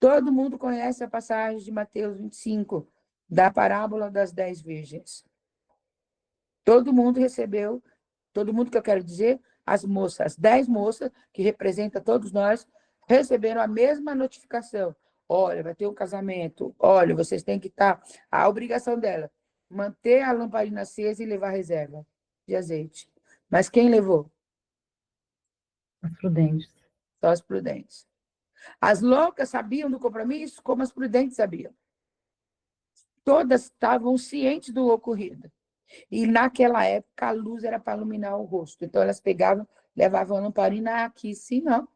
Todo mundo conhece a passagem de Mateus 25, da parábola das 10 virgens. Todo mundo recebeu, todo mundo que eu quero dizer, as moças, as 10 moças, que representam todos nós, receberam a mesma notificação. Olha, vai ter um casamento. Olha, vocês têm que estar... A obrigação dela, manter a lamparina acesa e levar reserva de azeite. Mas quem levou? As prudentes. Só as prudentes. As loucas sabiam do compromisso, como as prudentes sabiam. Todas estavam cientes do ocorrido. E naquela época a luz era para iluminar o rosto. Então elas pegavam, levavam a lamparina aqui, sim, não.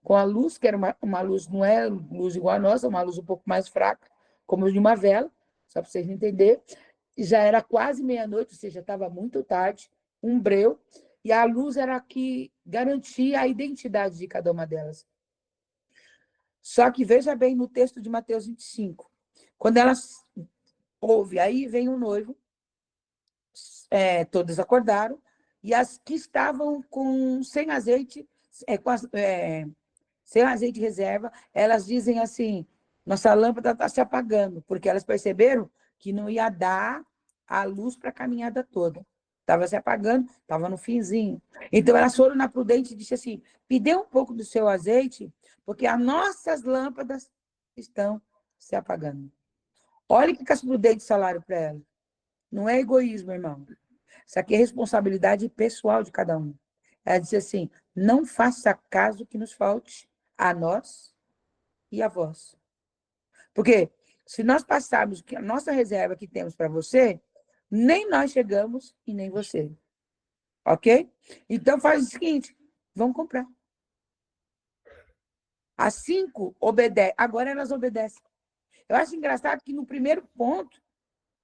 Com a luz, que era uma luz, não é luz igual a nossa, uma luz um pouco mais fraca, como de uma vela, só para vocês entenderem. Já era quase meia-noite, ou seja, estava muito tarde, um breu, e a luz era a que garantia a identidade de cada uma delas. Só que veja bem no texto de Mateus 25, quando elas ouvem, aí vem o noivo, todas acordaram, e as que estavam sem azeite, sem azeite de reserva, elas dizem assim, nossa lâmpada está se apagando, porque elas perceberam que não ia dar a luz para a caminhada toda. Estava se apagando, estava no finzinho. Então, elas foram na prudente e disse assim, me dê um pouco do seu azeite, porque as nossas lâmpadas estão se apagando. Olha o que as prudentes falaram para ela. Não é egoísmo, irmão. Isso aqui é responsabilidade pessoal de cada um. Ela disse assim, não faça caso que nos falte a nós e a vós. Porque se nós passarmos a nossa reserva que temos para você, nem nós chegamos e nem você. Ok? Então faz o seguinte, vamos comprar. As 5 obedecem. Agora elas obedecem. Eu acho engraçado que no primeiro ponto,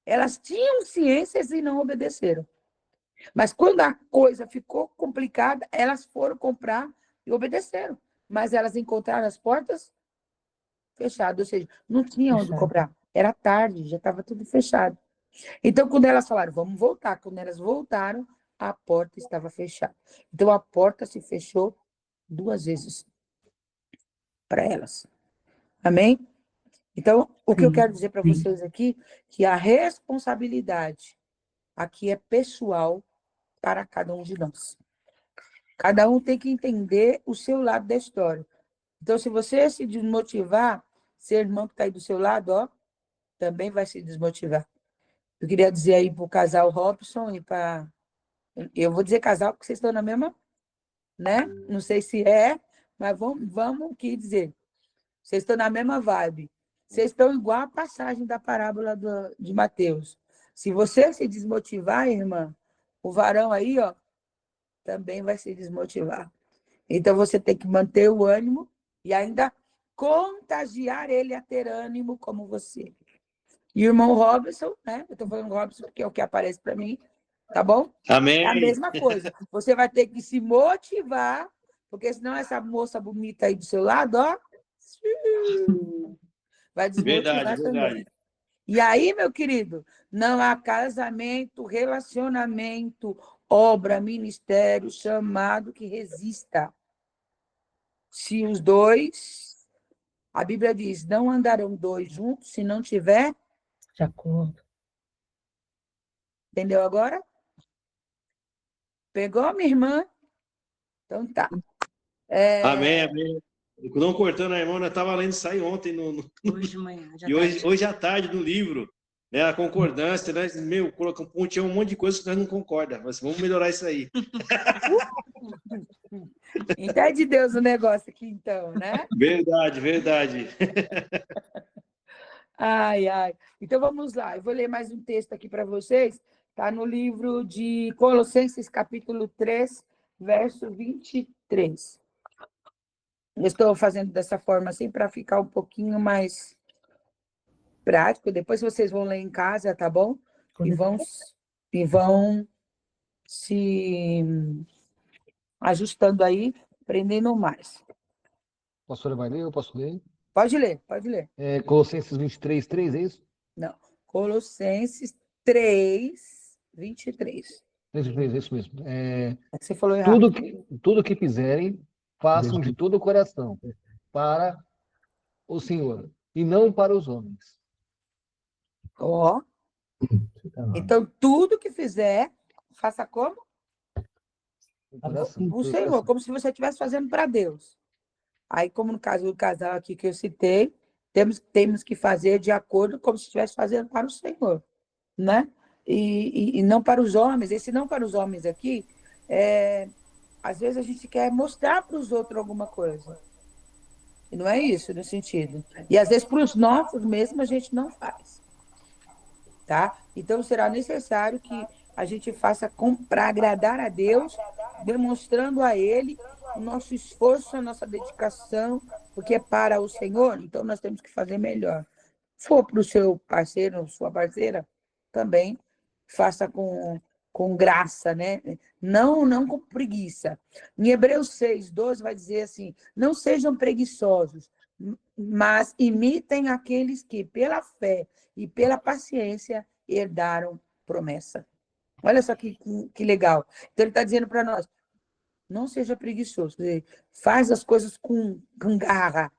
elas tinham ciências e não obedeceram. Mas quando a coisa ficou complicada, elas foram comprar e obedeceram. Mas elas encontraram as portas fechadas, ou seja, não tinha onde comprar. Era tarde, já estava tudo fechado. Então, quando elas falaram, vamos voltar, quando elas voltaram, a porta estava fechada. Então, a porta se fechou 2 vezes para elas. Amém? Então, o que eu quero dizer para vocês aqui, que a responsabilidade aqui é pessoal para cada um de nós. Cada um tem que entender o seu lado da história. Então, se você se desmotivar, seu irmão que está aí do seu lado, ó, também vai se desmotivar. Eu queria dizer aí para o casal Robson e para... Eu vou dizer casal porque vocês estão na mesma, né? Não sei se é, mas vamos aqui dizer. Vocês estão na mesma vibe. Vocês estão igual a passagem da parábola de Mateus. Se você se desmotivar, irmã, o varão aí, ó, também vai se desmotivar. Então, você tem que manter o ânimo e ainda contagiar ele a ter ânimo como você. E o irmão Robson, né? Eu estou falando Robson porque é o que aparece para mim, tá bom? Amém. É a mesma coisa. Você vai ter que se motivar, porque senão essa moça bonita aí do seu lado, ó, vai desmotivar Verdade, também. verdade. E aí, meu querido, não há casamento, relacionamento, obra, ministério, chamado que resista. Se os dois, a Bíblia diz, não andarão 2 juntos se não tiver De acordo. Entendeu agora? Pegou, minha irmã? Então tá. Amém, amém. Não cortando a irmã, eu estava lendo isso aí ontem. Hoje de manhã. Já E tarde. hoje à tarde, no livro, né, a concordância, né? Meu, tinha um monte de coisa que nós não concordamos, mas vamos melhorar isso aí. Então é de Deus o negócio aqui, então, né? Verdade, verdade. Ai, ai. Então vamos lá. Eu vou ler mais um texto aqui para vocês. Está no livro de Colossenses, capítulo 3, verso 23. Eu estou fazendo dessa forma assim para ficar um pouquinho mais prático. Depois vocês vão ler em casa, tá bom? E vão se ajustando aí, aprendendo mais. A pastora vai ler, eu posso ler? Pode ler, pode ler. Colossenses 23, 3, é isso? Não. Colossenses 3, 23. 23, é isso mesmo. É que você falou errado. Tudo que fizerem, façam de todo o coração, para o Senhor, e não para os homens. Ó. Então, tudo que fizer, faça como? O coração, O Senhor, como se você estivesse fazendo para Deus. Aí, como no caso do casal aqui que eu citei, temos que fazer de acordo como se estivesse fazendo para o Senhor, né? E não para os homens. Esse não para os homens aqui, às vezes a gente quer mostrar para os outros alguma coisa. E não é isso, no sentido. E às vezes para os nossos mesmo a gente não faz. Tá? Então será necessário que a gente faça para agradar a Deus, demonstrando a Ele o nosso esforço, a nossa dedicação, porque é para o Senhor, então nós temos que fazer melhor. Se for para o seu parceiro, sua parceira, também faça com graça, né? Não com preguiça. Em Hebreus 6, 12 vai dizer assim: não sejam preguiçosos, mas imitem aqueles que, pela fé e pela paciência, herdaram promessa. Olha só que legal. Então, ele está dizendo para nós, não seja preguiçoso, faz as coisas com garra,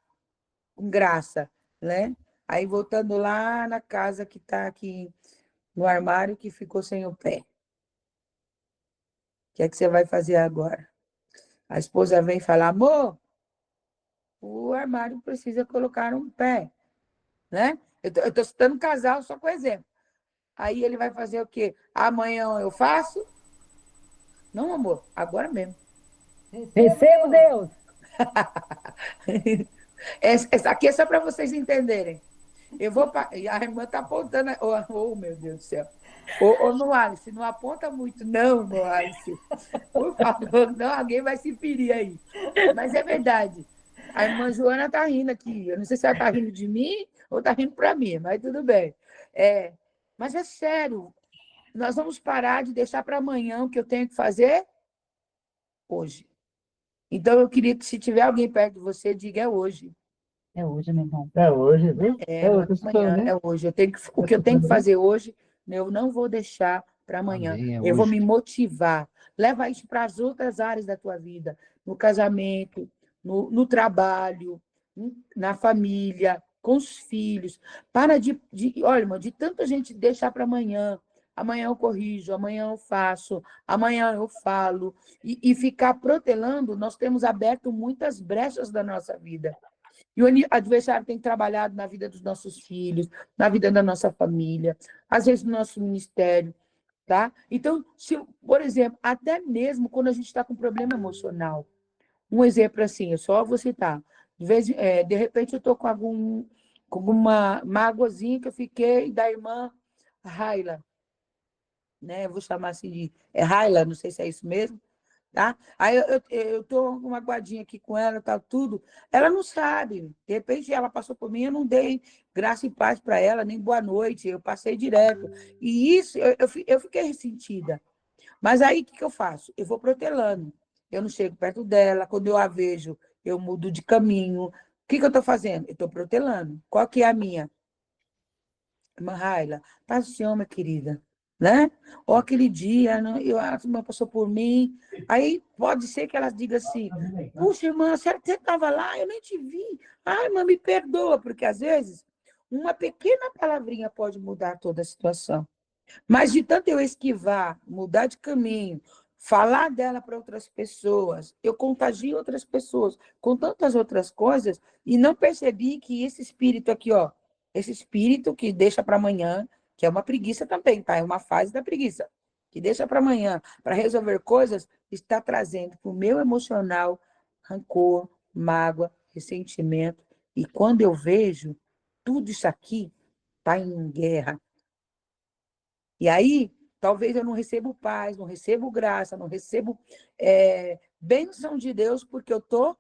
com graça, né? Aí, voltando lá na casa que está aqui no armário, que ficou sem o pé. O que é que você vai fazer agora? A esposa vem falar, amor, o armário precisa colocar um pé, né? Eu estou citando casal só com exemplo. Aí ele vai fazer o quê? Amanhã eu faço? Não, amor, agora mesmo. Recebo, Deus. Essa aqui é só para vocês entenderem. Eu vou. E a irmã está apontando. Oh, meu Deus do céu. No Alice, não aponta muito, não, no Alice. Por favor, não, alguém vai se ferir aí. Mas é verdade. A irmã Joana está rindo aqui. Eu não sei se ela está rindo de mim ou está rindo para mim, mas tudo bem. Mas é sério. Nós vamos parar de deixar para amanhã o que eu tenho que fazer hoje. Então, eu queria que, se tiver alguém perto de você, diga é hoje. É hoje, meu irmão. É hoje, viu? Não é amanhã, é hoje. O que eu tenho que fazer hoje, eu não vou deixar para amanhã. Amém, Eu vou me motivar. Leva isso para as outras áreas da tua vida. No casamento, no trabalho, na família, com os filhos. Para olha, irmão, de tanta gente deixar para amanhã. Amanhã eu corrijo, amanhã eu faço, amanhã eu falo. E ficar protelando, nós temos aberto muitas brechas da nossa vida. E o adversário tem trabalhado na vida dos nossos filhos, na vida da nossa família, às vezes no nosso ministério, tá? Então, por exemplo, até mesmo quando a gente está com problema emocional, um exemplo assim, eu só vou citar, de repente eu estou com alguma mágoazinha que eu fiquei da irmã Raila, né? Eu vou chamar assim de Raila, não sei se é isso mesmo. Tá? Aí eu tô uma guardinha aqui com ela, tá tudo. Ela não sabe. De repente ela passou por mim, eu não dei graça e paz para ela, nem boa noite, eu passei direto. E isso, eu fiquei ressentida. Mas aí o que eu faço? Eu vou protelando. Eu não chego perto dela, quando eu a vejo, eu mudo de caminho. O que eu estou fazendo? Eu estou protelando. Qual que é a minha? Irmã Raila, paz do Senhor, minha querida. Né? Ou aquele dia, a irmã passou por mim, aí pode ser que ela diga assim, puxa, irmã, você estava lá, eu nem te vi. Ai, irmã, me perdoa, porque às vezes uma pequena palavrinha pode mudar toda a situação. Mas de tanto eu esquivar, mudar de caminho, falar dela para outras pessoas, eu contagio outras pessoas com tantas outras coisas e não percebi que esse espírito aqui, ó, esse espírito que deixa para amanhã, que é uma preguiça também, tá? É uma fase da preguiça, que deixa para amanhã, para resolver coisas, está trazendo para o meu emocional rancor, mágoa, ressentimento. E quando eu vejo, tudo isso aqui está em guerra. E aí, talvez eu não recebo paz, não recebo graça, não recebo bênção de Deus, porque eu estou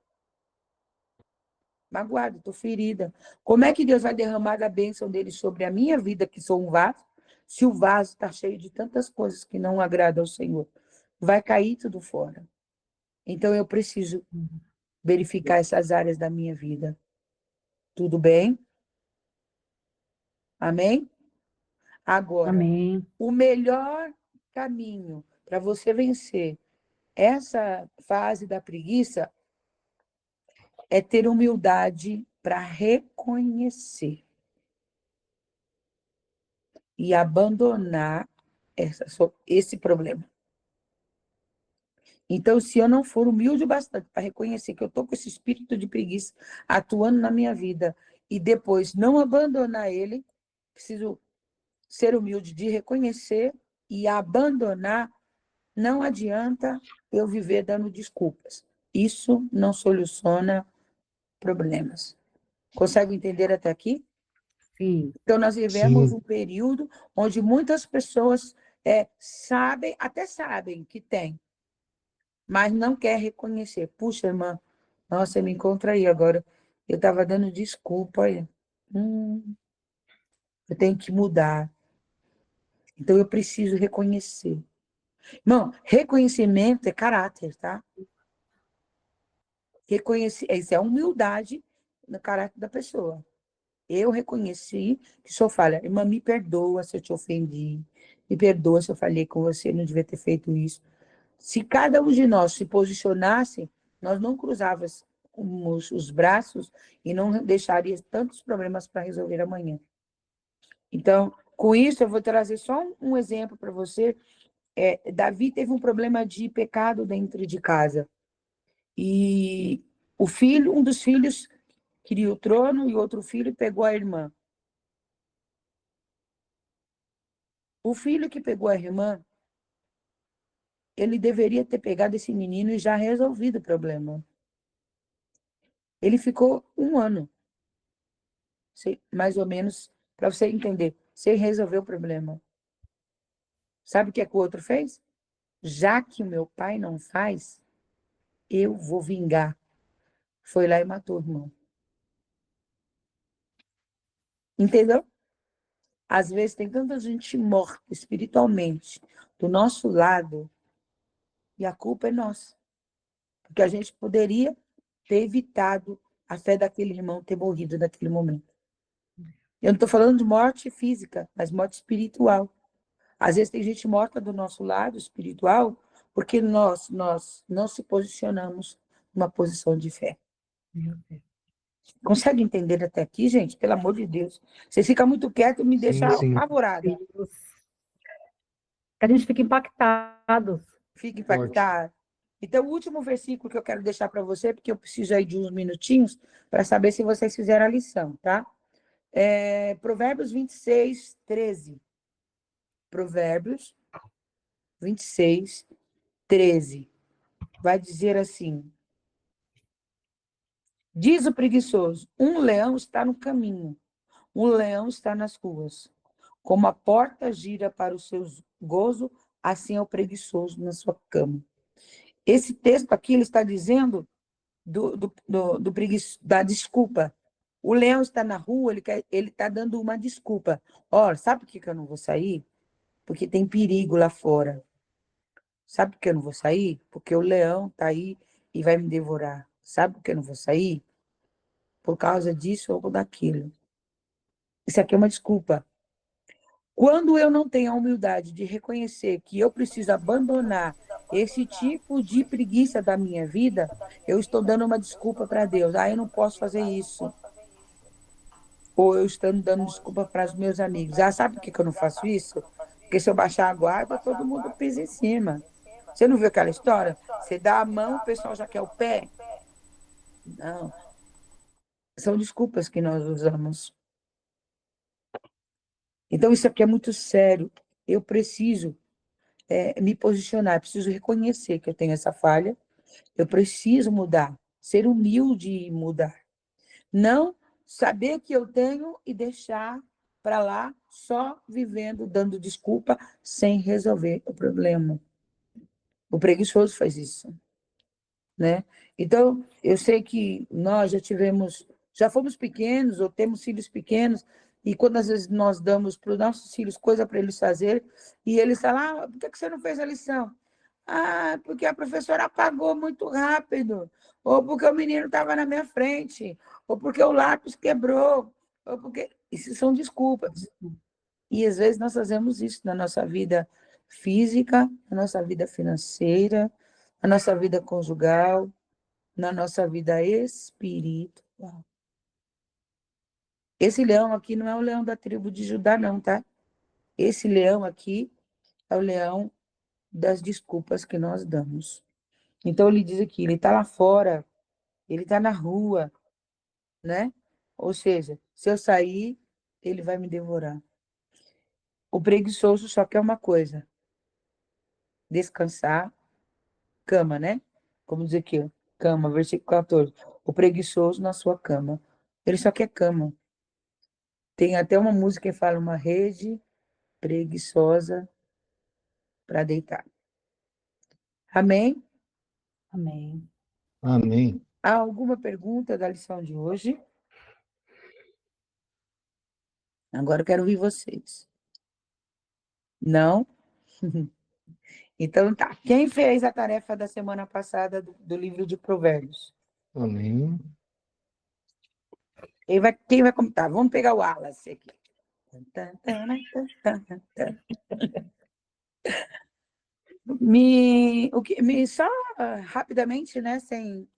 magoada, estou ferida. Como é que Deus vai derramar a bênção dele sobre a minha vida, que sou um vaso, se o vaso está cheio de tantas coisas que não agradam ao Senhor? Vai cair tudo fora. Então, eu preciso verificar essas áreas da minha vida. Tudo bem? Amém? Agora, Amém. o melhor caminho para você vencer essa fase da preguiça é ter humildade para reconhecer e abandonar esse problema. Então, se eu não for humilde bastante para reconhecer que eu estou com esse espírito de preguiça atuando na minha vida e depois não abandonar ele, preciso ser humilde de reconhecer e abandonar. Não adianta eu viver dando desculpas. Isso não soluciona problemas. Consegue entender até aqui? Sim. Então, nós vivemos Sim. um período onde muitas pessoas até sabem que tem, mas não quer reconhecer. Puxa, irmã, nossa, você me encontra aí agora. Eu estava dando desculpa. Olha. Eu tenho que mudar. Então, eu preciso reconhecer. Irmão, reconhecimento é caráter, tá? Reconhecer, isso é humildade no caráter da pessoa. Eu reconheci que sou falha. Irmã, me perdoa se eu te ofendi. Me perdoa se eu falei com você, não devia ter feito isso. Se cada um de nós se posicionasse, nós não cruzávamos os braços e não deixaria tantos problemas para resolver amanhã. Então, com isso, eu vou trazer só um exemplo para você. Davi teve um problema de pecado dentro de casa. E um dos filhos queria o trono e o outro filho pegou a irmã. O filho que pegou a irmã, ele deveria ter pegado esse menino e já resolvido o problema. Ele ficou 1 ano, mais ou menos, para você entender, sem resolver o problema. Sabe o que o outro fez? Já que o meu pai não faz, eu vou vingar. Foi lá e matou o irmão. Entendeu? Às vezes tem tanta gente morta espiritualmente do nosso lado e a culpa é nossa. Porque a gente poderia ter evitado a fé daquele irmão ter morrido naquele momento. Eu não estou falando de morte física, mas morte espiritual. Às vezes tem gente morta do nosso lado espiritual porque nós não se posicionamos numa posição de fé. Meu Deus. Consegue entender até aqui, gente? Pelo amor de Deus. Você fica muito quieto e me deixa sim. apavorada. Deus. A gente fica impactado. Fica Forte. impactado. Então, o último versículo que eu quero deixar para você, porque eu preciso aí de uns minutinhos para saber se vocês fizeram a lição, tá? Provérbios 26, 13. Provérbios 26, 13. Vai dizer assim: diz o preguiçoso, um leão está no caminho, um leão está nas ruas. Como a porta gira para o seu gozo, assim é o preguiçoso na sua cama. Esse texto aqui, ele está dizendo da desculpa. O leão está na rua, ele está dando uma desculpa. Olha, sabe por que eu não vou sair? Porque tem perigo lá fora. Sabe por que eu não vou sair? Porque o leão está aí e vai me devorar. Sabe por que eu não vou sair? Por causa disso ou daquilo. Isso aqui é uma desculpa. Quando eu não tenho a humildade de reconhecer que eu preciso abandonar esse tipo de preguiça da minha vida, eu estou dando uma desculpa para Deus. Eu não posso fazer isso. Ou eu estou dando desculpa para os meus amigos. Sabe por que eu não faço isso? Porque se eu baixar a guarda, todo mundo pisa em cima. Você não viu aquela história? Você dá a mão, o pessoal já quer o pé. Não. São desculpas que nós usamos. Então, isso aqui é muito sério. Eu preciso me posicionar, preciso reconhecer que eu tenho essa falha, eu preciso mudar, ser humilde e mudar. Não saber que eu tenho e deixar para lá só vivendo, dando desculpa, sem resolver o problema. O preguiçoso faz isso, né? Então, eu sei que nós já fomos pequenos ou temos filhos pequenos, e quando às vezes nós damos para os nossos filhos coisa para eles fazerem, e eles falam, por que você não fez a lição? Ah, porque a professora apagou muito rápido, ou porque o menino estava na minha frente, ou porque o lápis quebrou, ou porque... Isso são desculpas. E às vezes nós fazemos isso na nossa vida física, na nossa vida financeira, na nossa vida conjugal, na nossa vida espiritual. Esse leão aqui não é o leão da tribo de Judá, não, tá? Esse leão aqui é o leão das desculpas que nós damos. Então ele diz aqui, ele está lá fora, ele está na rua, né? Ou seja, se eu sair, ele vai me devorar. O preguiçoso só quer uma coisa: descansar, cama, né? Como diz aqui, ó, cama, versículo 14. O preguiçoso na sua cama. Ele só quer cama. Tem até uma música que fala uma rede preguiçosa para deitar. Amém? Amém. Amém. Há alguma pergunta da lição de hoje? Agora eu quero ouvir vocês. Não? Então tá. Quem fez a tarefa da semana passada do livro de Provérbios? Amém. Quem vai contar? Vamos pegar o Wallace aqui. Só rapidamente, né? Sem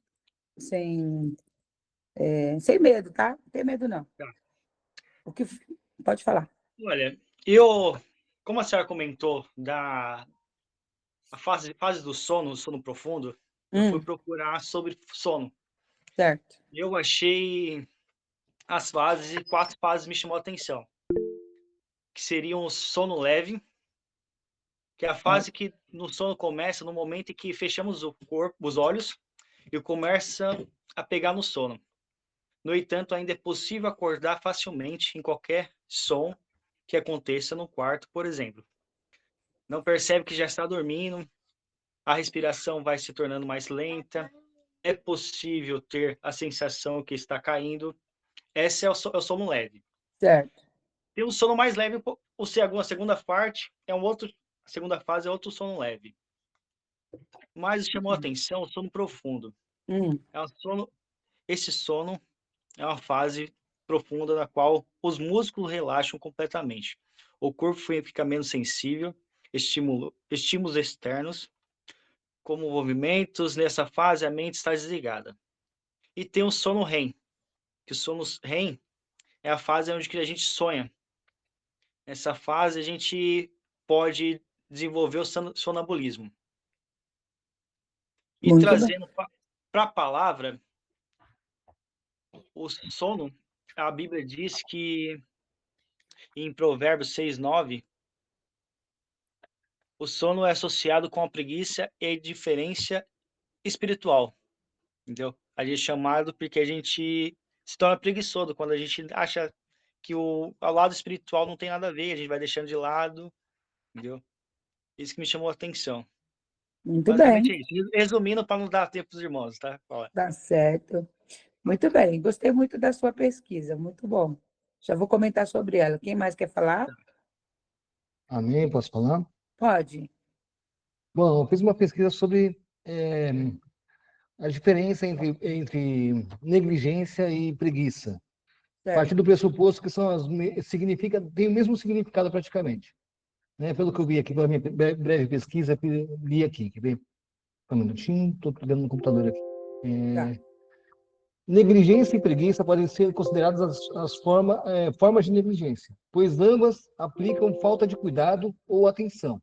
medo, tá? Não tem medo, não. Tá. Pode falar. Olha, como a senhora comentou a fase do sono profundo, eu fui procurar sobre sono. Certo. Eu achei as fases e 4 fases me chamou a atenção, que seriam o sono leve, que é a fase que no sono começa no momento em que fechamos os olhos e começa a pegar no sono. No entanto, ainda é possível acordar facilmente em qualquer som que aconteça no quarto, por exemplo. Não percebe que já está dormindo, a respiração vai se tornando mais lenta, é possível ter a sensação que está caindo. Esse é o sono leve. Certo. Tem um sono mais leve, a segunda parte a segunda fase é outro sono leve. Mas chamou a atenção o sono profundo. Esse sono é uma fase profunda na qual os músculos relaxam completamente. O corpo fica menos sensível, estímulos externos, como movimentos. Nessa fase, a mente está desligada. E tem o sono REM, que o sono REM é a fase onde a gente sonha. Nessa fase, a gente pode desenvolver o sonambulismo. E Muito bem. trazendo para a palavra, o sono, a Bíblia diz que em Provérbios 6:9, o sono é associado com a preguiça e a indiferença espiritual, entendeu? A gente é chamado porque a gente se torna preguiçoso quando a gente acha que o lado espiritual não tem nada a ver, a gente vai deixando de lado, entendeu? Isso que me chamou a atenção. Muito Basicamente bem. é isso. Resumindo, para não dar tempo para os irmãos, tá? Fala. Tá certo. Muito bem. Gostei muito da sua pesquisa. Muito bom. Já vou comentar sobre ela. Quem mais quer falar? Amém. Posso falar? Pode. Bom, eu fiz uma pesquisa sobre a diferença entre negligência e preguiça. A partir Certo. do pressuposto que tem o mesmo significado praticamente. Né? Pelo que eu vi aqui, pela minha breve pesquisa, li aqui. Quer ver? Um minutinho, estou pegando no computador aqui. Tá. Negligência e preguiça podem ser consideradas as formas de negligência, pois ambas aplicam falta de cuidado ou atenção.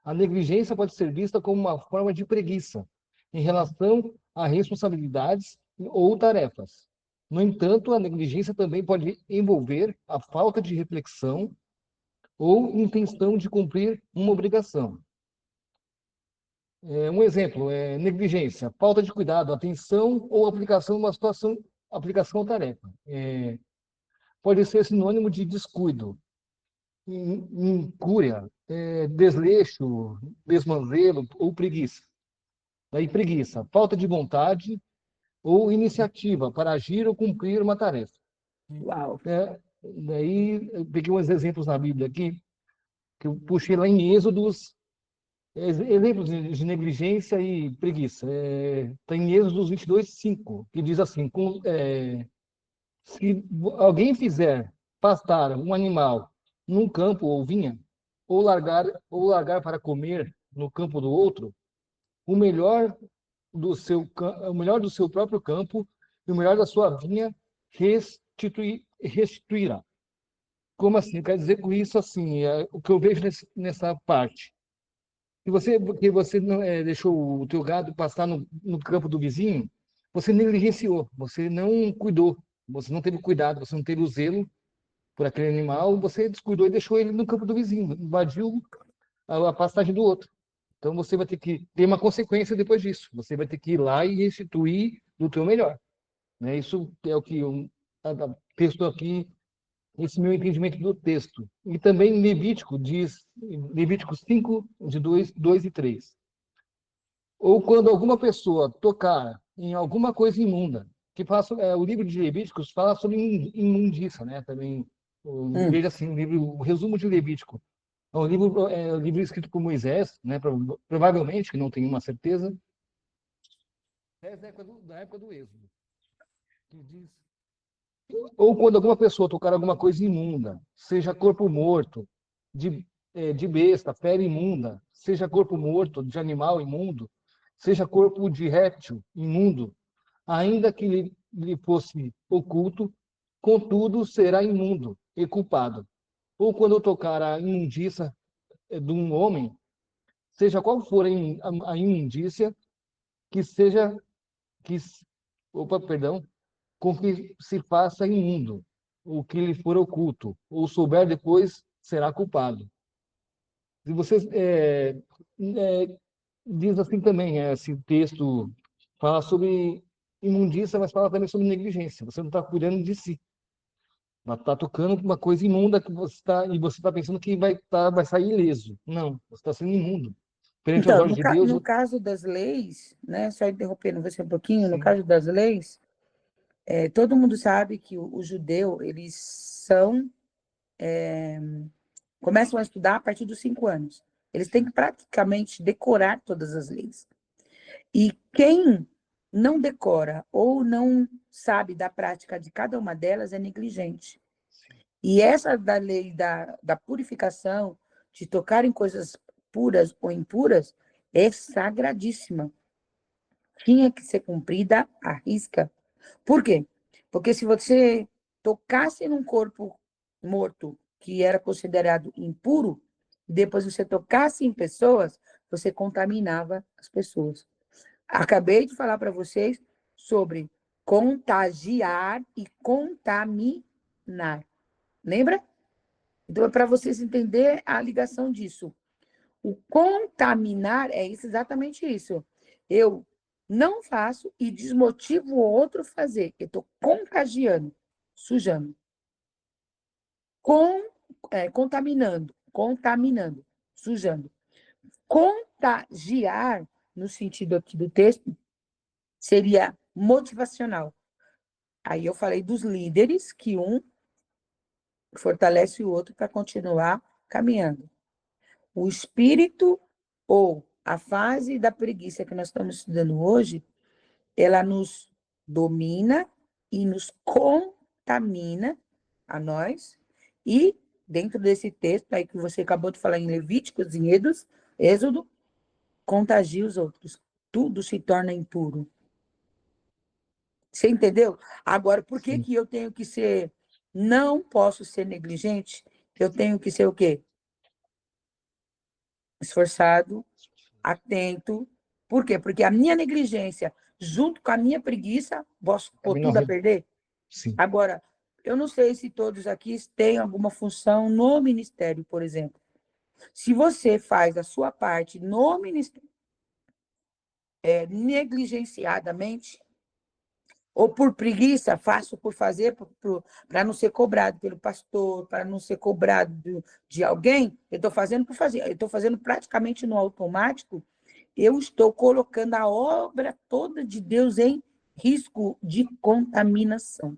A negligência pode ser vista como uma forma de preguiça em relação a responsabilidades ou tarefas. No entanto, a negligência também pode envolver a falta de reflexão ou intenção de cumprir uma obrigação. Um exemplo é negligência, falta de cuidado, atenção ou aplicação de uma situação, aplicação ou tarefa. Pode ser sinônimo de descuido, incúria, desleixo, desmanzelo ou preguiça. Daí preguiça, falta de vontade ou iniciativa para agir ou cumprir uma tarefa. Uau. Daí eu peguei uns exemplos na Bíblia aqui, que eu puxei lá em Êxodos Exemplos de negligência e preguiça. Tem em Êxodo 22:5, que diz assim: se alguém fizer pastar um animal num campo ou vinha, ou largar para comer no campo do outro, o melhor o melhor do seu próprio campo e o melhor da sua vinha restituirá. Como assim? Quer dizer com isso assim, o que eu vejo nessa parte. Porque você não, deixou o teu gado pastar no campo do vizinho, você negligenciou, você não cuidou, você não teve cuidado, você não teve o zelo por aquele animal, você descuidou e deixou ele no campo do vizinho, invadiu a pastagem do outro. Então você vai ter que ter uma consequência depois disso. Você vai ter que ir lá e restituir do teu melhor, né? Isso é o que o texto aqui, esse meu entendimento do texto. E também Levítico diz, Levítico 5, de 2 e 3. Ou quando alguma pessoa tocar em alguma coisa imunda, que faça, o livro de Levíticos fala sobre imundícia, né? Também, Hum. veja assim, o resumo de Levítico. É um livro escrito por Moisés, né? Provavelmente, que não tenho uma certeza, da época do Êxodo, que diz: ou quando alguma pessoa tocar alguma coisa imunda, seja corpo morto, de besta, pele imunda, seja corpo morto de animal imundo, seja corpo de réptil imundo, ainda que lhe fosse oculto, contudo será imundo e culpado. Ou quando tocar a imundícia de um homem, seja qual for a imundícia, que seja, que, opa, perdão, com que se faça imundo, o que lhe for oculto, ou souber depois, será culpado. Se você diz assim também, esse texto fala sobre imundícia, mas fala também sobre negligência. Você não está cuidando de si. Está tocando uma coisa imunda que você está pensando que vai sair ileso. Não, você está sendo imundo. Perante aos Então, olhos de Deus, no caso das leis, né, só interrompendo você um pouquinho, no sim, caso das leis, todo mundo sabe que o judeu, eles começam a estudar a partir dos 5 anos. Eles têm que praticamente decorar todas as leis. E quem não decora ou não sabe da prática de cada uma delas é negligente. E essa da lei da purificação, de tocar em coisas puras ou impuras, é sagradíssima. Tinha que ser cumprida à risca. Por quê? Porque se você tocasse num corpo morto que era considerado impuro, depois você tocasse em pessoas, você contaminava as pessoas. Acabei de falar para vocês sobre contagiar e contaminar. Lembra? Então, é para vocês entenderem a ligação disso. O contaminar é exatamente isso. Eu não faço e desmotivo o outro fazer. Eu estou contagiando, sujando. Contaminando, sujando. Contagiar, no sentido aqui do texto, seria motivacional. Aí eu falei dos líderes, que um fortalece o outro para continuar caminhando. O espírito ou a fase da preguiça que nós estamos estudando hoje, ela nos domina e nos contamina a nós. E dentro desse texto aí que você acabou de falar em Levíticos, em Êxodo, contagia os outros. Tudo se torna impuro. Você entendeu? Agora, por que sim. que eu tenho que ser... Não posso ser negligente? Eu tenho que ser o quê? Esforçado, atento. Por quê? Porque a minha negligência, junto com a minha preguiça, posso É pôr menor, tudo a perder? sim. Agora, eu não sei se todos aqui têm alguma função no ministério, por exemplo. Se você faz a sua parte no ministério negligenciadamente, ou por preguiça, faço por fazer, para não ser cobrado pelo pastor, para não ser cobrado de alguém, eu estou fazendo por fazer, eu estou fazendo praticamente no automático, eu estou colocando a obra toda de Deus em risco de contaminação.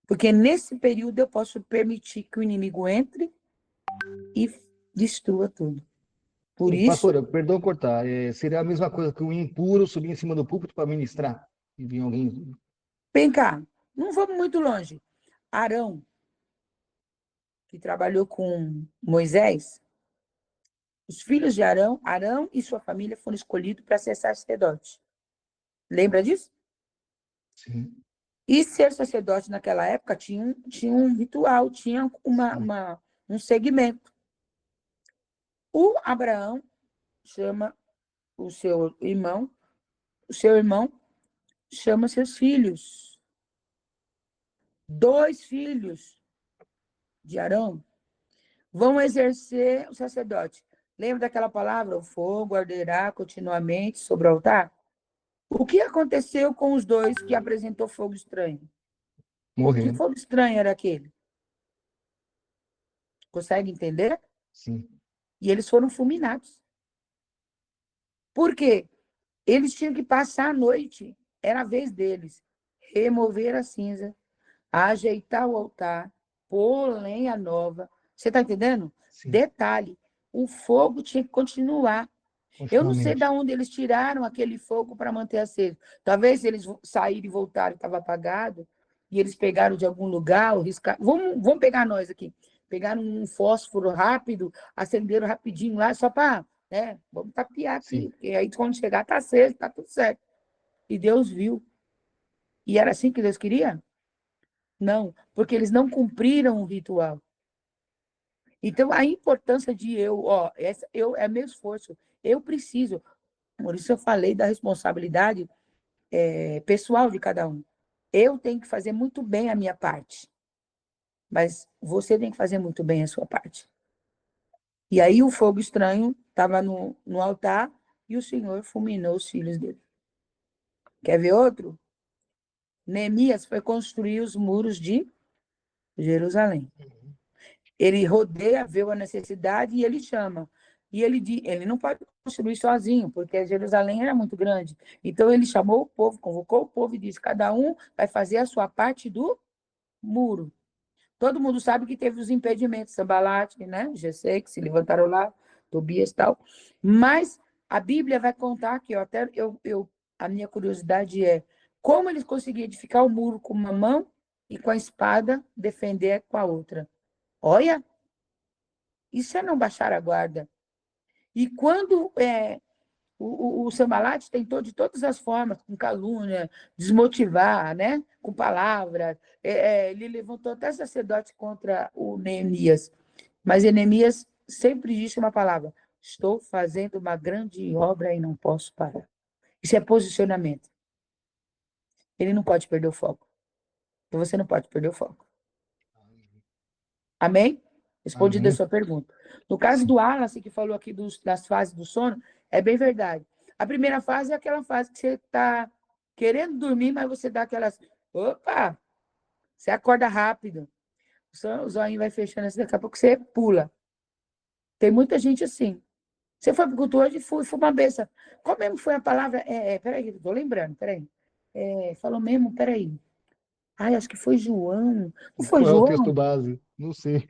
Porque nesse período eu posso permitir que o inimigo entre e destrua tudo. Por isso, Pastora, perdão cortar, seria a mesma coisa que um impuro subir em cima do púlpito para ministrar? E vir alguém. vem cá, não vamos muito longe. Arão, que trabalhou com Moisés, os filhos de Arão, Arão e sua família foram escolhidos para ser sacerdote. Lembra disso? Sim, E ser sacerdote naquela época tinha um ritual, tinha um segmento. O Abraão chama o seu irmão chama seus filhos. 2 filhos de Arão vão exercer o sacerdote. Lembra daquela palavra? O fogo arderá continuamente sobre o altar? O que aconteceu com os 2 que apresentou fogo estranho? Que morrendo. fogo estranho era aquele? Consegue entender? Sim. E eles foram fulminados. Por quê? Eles tinham que passar a noite, era a vez deles, remover a cinza, ajeitar o altar, pôr lenha nova. Você está entendendo? Sim. Detalhe, o fogo tinha que continuar. Eu não sei Continuamente. de onde eles tiraram aquele fogo para manter aceso. Talvez eles saíram e voltaram, estava apagado, e eles pegaram de algum lugar, ou riscaram. Vamos pegar nós aqui. Pegaram um fósforo rápido, acenderam rapidinho lá, só para, né? Vamos tapear aqui, Sim. porque aí quando chegar está aceso, está tudo certo. E Deus viu. E era assim que Deus queria? Não, porque eles não cumpriram o ritual. Então, a importância de é meu esforço, eu preciso. Por isso eu falei da responsabilidade pessoal de cada um. Eu tenho que fazer muito bem a minha parte, mas você tem que fazer muito bem a sua parte. E aí o fogo estranho estava no altar e o Senhor fulminou os filhos dele. Quer ver outro? Neemias foi construir os muros de Jerusalém. Ele rodeia, vê a necessidade e ele chama. E ele não pode construir sozinho, porque Jerusalém era muito grande. Então ele chamou o povo, convocou o povo e disse: cada um vai fazer a sua parte do muro. Todo mundo sabe que teve os impedimentos, Sambalate, né? Gesei, que se levantaram lá, Tobias e tal. Mas a Bíblia vai contar aqui, a minha curiosidade é como eles conseguiam edificar o muro com uma mão e com a espada defender com a outra. Olha, isso é não baixar a guarda. E quando o Sambalate tentou de todas as formas, com calúnia, desmotivar, né? Com palavras, ele levantou até sacerdote contra o Neemias. Mas Neemias sempre disse uma palavra: estou fazendo uma grande obra e não posso parar. Isso é posicionamento. Ele não pode perder o foco. E você não pode perder o foco. Amém? Respondida a Amém. sua pergunta. No caso do Wallace, que falou aqui das fases do sono, é bem verdade. A primeira fase é aquela fase que você está querendo dormir, mas você dá aquelas... Opa! Você acorda rápido. O zoinho vai fechando assim, daqui a pouco você pula. Tem muita gente assim. Você foi para o culto hoje e foi uma benção. Qual mesmo foi a palavra? Peraí, estou lembrando, peraí. Falou mesmo, peraí. Ai, acho que foi João. Não foi Qual é o texto João? base? Não sei.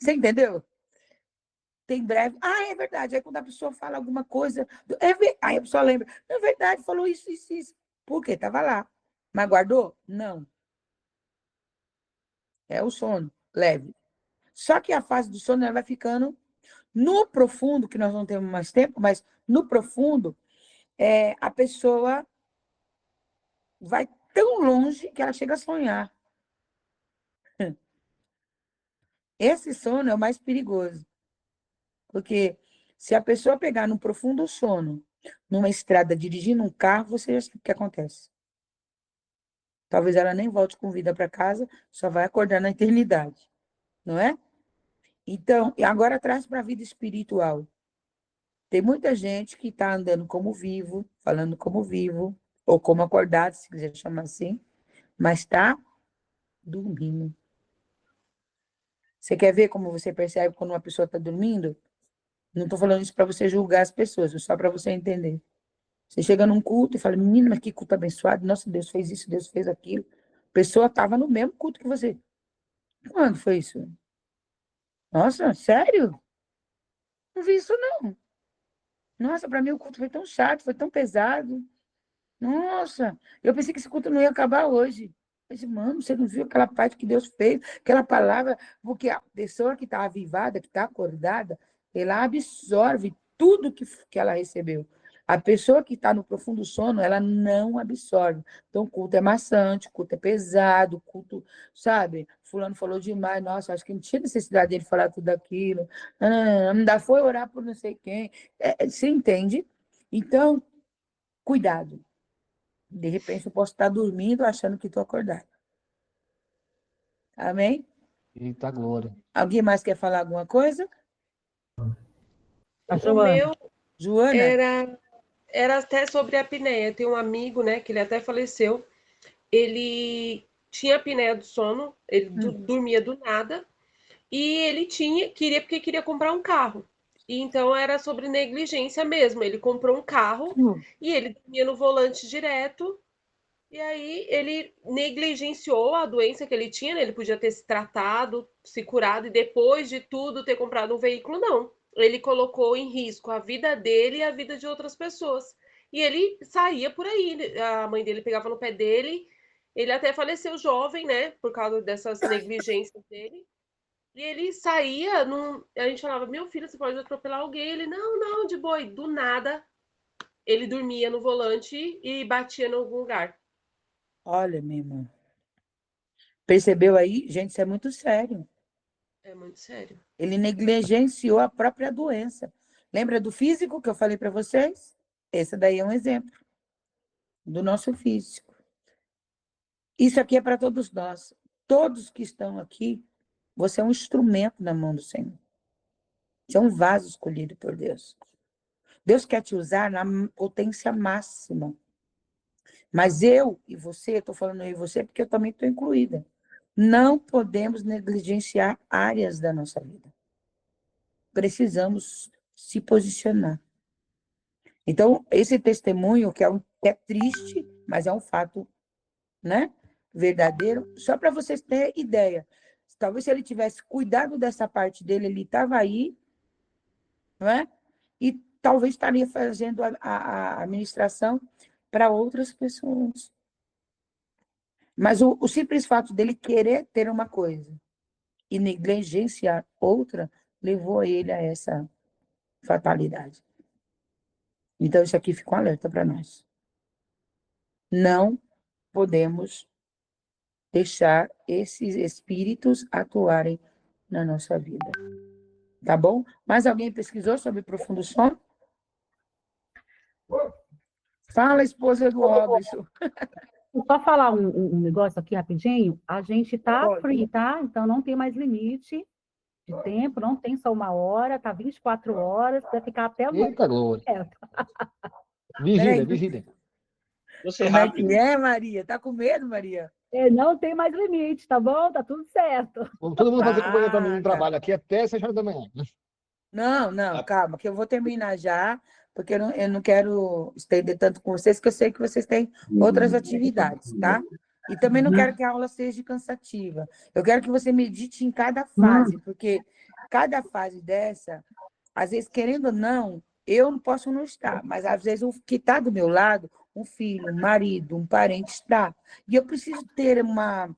Você entendeu? Tem breve. Ah, é verdade. Aí quando a pessoa fala alguma coisa, aí a pessoa lembra. É verdade, falou isso, isso, isso. Por quê? Estava lá. Mas guardou? Não. É o sono, leve. Só que a fase do sono ela vai ficando no profundo, que nós não temos mais tempo, mas no profundo, a pessoa vai tão longe que ela chega a sonhar. Esse sono é o mais perigoso. Porque se a pessoa pegar num profundo sono, numa estrada, dirigindo um carro, você já sabe o que acontece. Talvez ela nem volte com vida para casa, só vai acordar na eternidade, não é? Então, e agora traz para a vida espiritual. Tem muita gente que está andando como vivo, falando como vivo, ou como acordado, se quiser chamar assim, mas está dormindo. Você quer ver como você percebe quando uma pessoa está dormindo? Não estou falando isso para você julgar as pessoas, é só para você entender. Você chega num culto e fala: menina, mas que culto abençoado, nossa, Deus fez isso, Deus fez aquilo. A pessoa estava no mesmo culto que você. Quando foi isso? Nossa, sério? Não vi isso, não. Nossa, para mim o culto foi tão chato, foi tão pesado. Nossa, eu pensei que esse culto não ia acabar hoje. Eu disse, mano, você não viu aquela parte que Deus fez, aquela palavra, porque a pessoa que está avivada, que está acordada, ela absorve tudo que ela recebeu. A pessoa que está no profundo sono, ela não absorve. Então, o culto é maçante, o culto é pesado, o culto, sabe? Fulano falou demais, nossa, acho que não tinha necessidade dele falar tudo aquilo. Não dá, foi orar por não sei quem. Você entende? Então, cuidado. De repente, eu posso estar dormindo achando que estou acordada. Amém? Eita glória. Alguém mais quer falar alguma coisa? A O Joana. meu Joana? era até sobre a apneia. Tem um amigo, né, que ele até faleceu. Ele tinha apneia do sono, ele dormia do nada, e ele porque queria comprar um carro. E então era sobre negligência mesmo. Ele comprou um carro e ele dormia no volante direto. E aí ele negligenciou a doença que ele tinha, né? Ele podia ter se tratado, se curado e depois de tudo ter comprado um veículo, não. Ele colocou em risco a vida dele e a vida de outras pessoas. E ele saía por aí, a mãe dele pegava no pé dele. Ele até faleceu jovem, né, por causa dessas negligências dele. E ele saía, a gente falava, meu filho, você pode atropelar alguém. Ele, não, não, de boa. E do nada, ele dormia no volante e batia em algum lugar. Olha, meu irmão. Percebeu aí? Gente, isso é muito sério. É muito sério. Ele negligenciou a própria doença. Lembra do físico que eu falei para vocês? Esse daí é um exemplo do nosso físico. Isso aqui é para todos nós. Todos que estão aqui, você é um instrumento na mão do Senhor. Você é um vaso escolhido por Deus. Deus quer te usar na potência máxima. Mas eu e você, estou falando eu e você porque eu também estou incluída. Não podemos negligenciar áreas da nossa vida. Precisamos se posicionar. Então, esse testemunho, que é triste, mas é um fato, né, verdadeiro, só para vocês terem ideia. Talvez se ele tivesse cuidado dessa parte dele, ele estava aí, não é? E talvez estaria fazendo a administração para outras pessoas. Mas o simples fato dele querer ter uma coisa e negligenciar outra levou ele a essa fatalidade. Então, isso aqui fica um alerta para nós. Não podemos deixar esses espíritos atuarem na nossa vida. Tá bom? Mais alguém pesquisou sobre profundo sono? Fala, esposa do Robson. Vou só falar um negócio aqui rapidinho. A gente tá Pode. free, tá? Então não tem mais limite de tempo, não tem só 1 hora, tá 24 horas, vai ficar até amanhã. Eita glória. certo. Vigília, Peraí. vigília. Vou ser Como é rápido. que é, Maria? Tá com medo, Maria? Não tem mais limite, tá bom? Tá tudo certo. Vamos todo mundo fazer companhia para mim no tá. trabalho aqui até 6 horas da manhã. Não, calma, que eu vou terminar já, porque eu não quero estender tanto com vocês, que eu sei que vocês têm outras atividades, tá? E também não quero que a aula seja cansativa. Eu quero que você medite em cada fase, porque cada fase dessa, às vezes, querendo ou não, eu não posso não estar, mas às vezes o que está do meu lado, um filho, um marido, um parente está. E eu preciso ter uma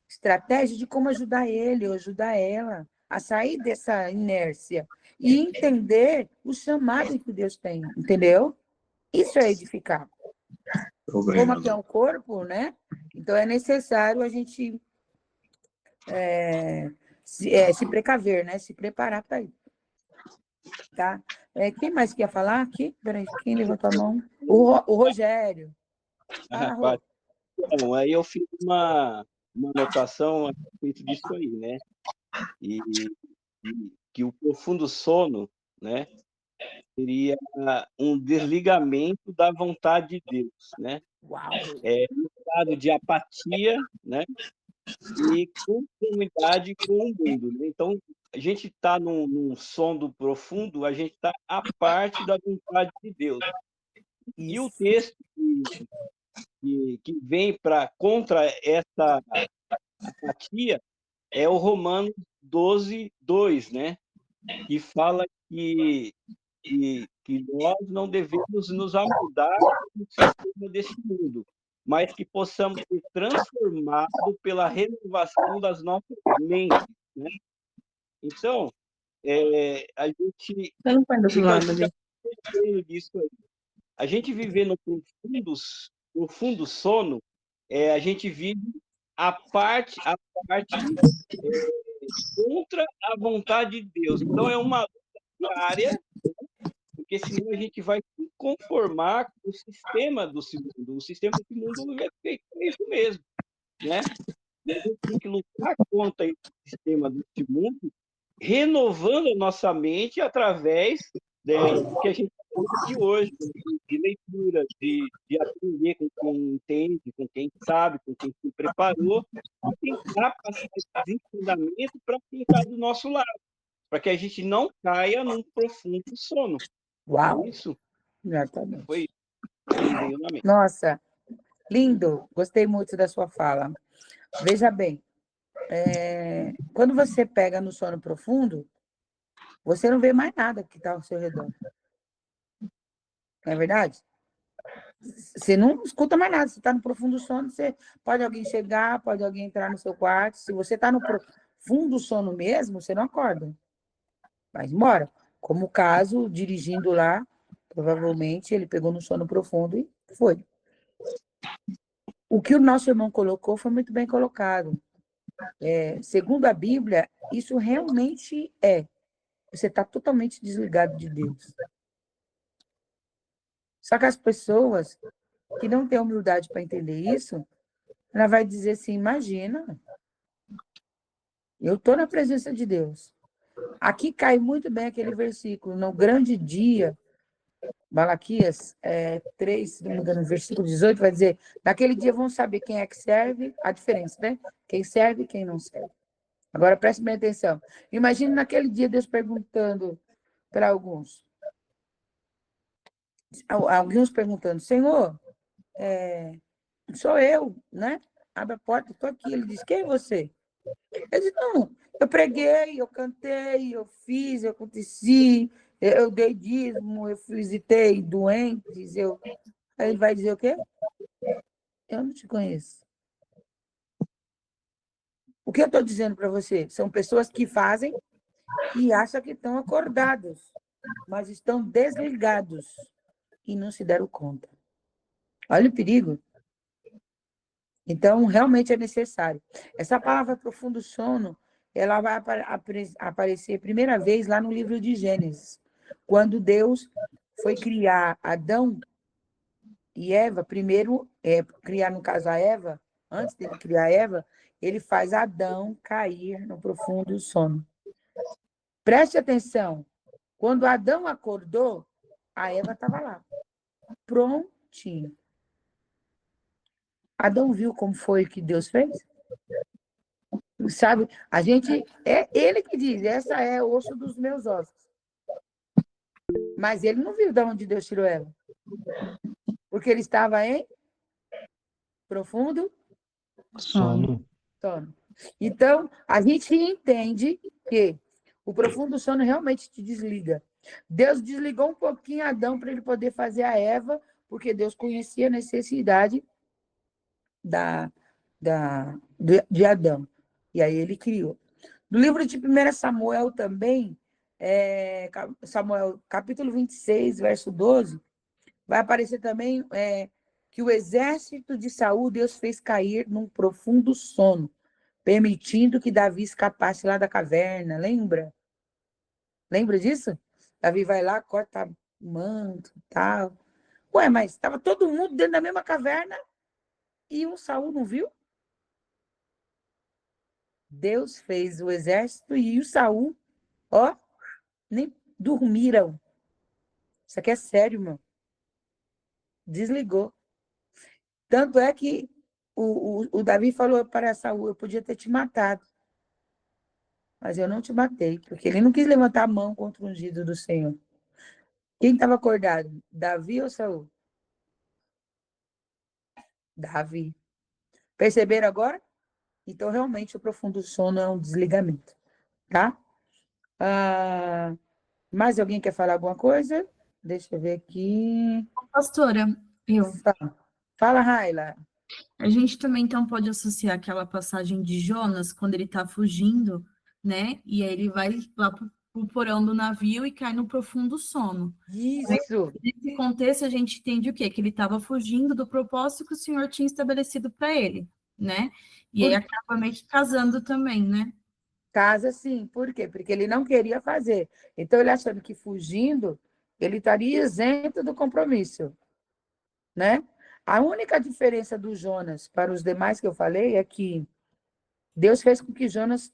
estratégia de como ajudar ele ou ajudar ela a sair dessa inércia e entender o chamado que Deus tem, entendeu? Isso é edificar. Como aqui é um corpo, né? Então é necessário a gente se precaver, né? Se preparar para isso. Tá? Quem mais quer falar aqui? Peraí, quem levantou a mão? O Rogério. Fala, Rô. Então, aí eu fiz uma anotação a respeito disso aí, né? E que o profundo sono, né, seria um desligamento da vontade de Deus, né? Uau! Um estado de apatia, né? E conformidade com o mundo, né? Então, a gente está num sono profundo, a gente está à parte da vontade de Deus. E o texto que vem contra essa apatia é o Romanos 12:2, né? que fala que nós não devemos nos amoldar no sistema desse mundo, mas que possamos ser transformados pela renovação das nossas mentes, né? Então, a gente Você não põe do outro fica lado ali. sabendo disso aí. A gente viver no profundo sono, a gente vive a parte contra a vontade de Deus. Então, é uma luta diária, porque senão a gente vai se conformar com o sistema desse mundo. O sistema desse mundo é feito para isso mesmo, né? E a gente tem que lutar contra esse sistema desse mundo, renovando a nossa mente através do que a gente faz aqui hoje, de leitura, de aprender com quem entende, com quem sabe, com quem se preparou, e tentar passar esses ensinamentos para quem está do nosso lado, para que a gente não caia num profundo sono. Uau, Isso exatamente. foi isso que me veio na mente. Nossa, lindo, gostei muito da sua fala. Veja bem, quando você pega no sono profundo, você não vê mais nada que está ao seu redor. Não é verdade? Você não escuta mais nada, você está no profundo sono, pode alguém chegar, pode alguém entrar no seu quarto. Se você está no profundo sono mesmo, você não acorda. Vai embora. Como o caso, dirigindo lá, provavelmente ele pegou no sono profundo e foi. O que o nosso irmão colocou foi muito bem colocado. Segundo a Bíblia, isso realmente é. Você está totalmente desligado de Deus. Só que as pessoas que não têm humildade para entender isso, ela vai dizer assim, imagina, eu estou na presença de Deus. Aqui cai muito bem aquele versículo, no grande dia, Malaquias 3, se não me engano, versículo 18, vai dizer, naquele dia vão saber quem é que serve, a diferença, né? Quem serve e quem não serve. Agora, preste bem atenção. Imagine naquele dia Deus perguntando para alguns perguntando, Senhor, sou eu, né? Abre a porta, estou aqui. Ele diz, quem é você? Eu disse, não, eu preguei, eu cantei, eu fiz, eu aconteci, eu dei dízimo, eu visitei doentes, Aí ele vai dizer o quê? Eu não te conheço. O que eu estou dizendo para você? São pessoas que fazem e acham que estão acordados, mas estão desligados e não se deram conta. Olha o perigo. Então, realmente é necessário. Essa palavra profundo sono, ela vai aparecer a primeira vez lá no livro de Gênesis, quando Deus foi criar Adão e Eva, primeiro, criar, no caso, a Eva, antes dele criar Eva, ele faz Adão cair no profundo sono. Preste atenção, quando Adão acordou, a Eva estava lá, prontinho. Adão viu como foi que Deus fez? Sabe, é ele que diz, essa é o osso dos meus ossos. Mas ele não viu de onde Deus tirou ela. Porque ele estava em profundo Sono. sono. Então, a gente entende que o profundo sono realmente te desliga. Deus desligou um pouquinho Adão para ele poder fazer a Eva, porque Deus conhecia a necessidade de Adão. E aí ele criou. No livro de 1 Samuel também, Samuel, capítulo 26, verso 12, vai aparecer também que o exército de Saul, Deus fez cair num profundo sono, permitindo que Davi escapasse lá da caverna, lembra? Lembra disso? Davi vai lá, corta o manto e tal. Ué, mas estava todo mundo dentro da mesma caverna e o Saul não viu? Deus fez o exército e o Saul, nem dormiram. Isso aqui é sério, meu. Desligou. Tanto é que o Davi falou para Saul, eu podia ter te matado, mas eu não te matei, porque ele não quis levantar a mão contra o ungido do Senhor. Quem estava acordado? Davi ou Saul? Davi. Perceberam agora? Então, realmente, o profundo sono é um desligamento, tá? Ah, mais alguém quer falar alguma coisa? Deixa eu ver aqui. Pastora, Fala, Raila. a gente também então pode associar aquela passagem de Jonas, quando ele está fugindo, né? E aí ele vai lá para o porão do navio e cai no profundo sono. Isso. Nesse contexto, a gente entende o quê? Que ele estava fugindo do propósito que o Senhor tinha estabelecido para ele, né? E aí acaba meio que casando também, né? Casa sim. Por quê? Porque ele não queria fazer. Então, ele achando que fugindo, ele estaria isento do compromisso, né? A única diferença do Jonas para os demais que eu falei é que Deus fez com que Jonas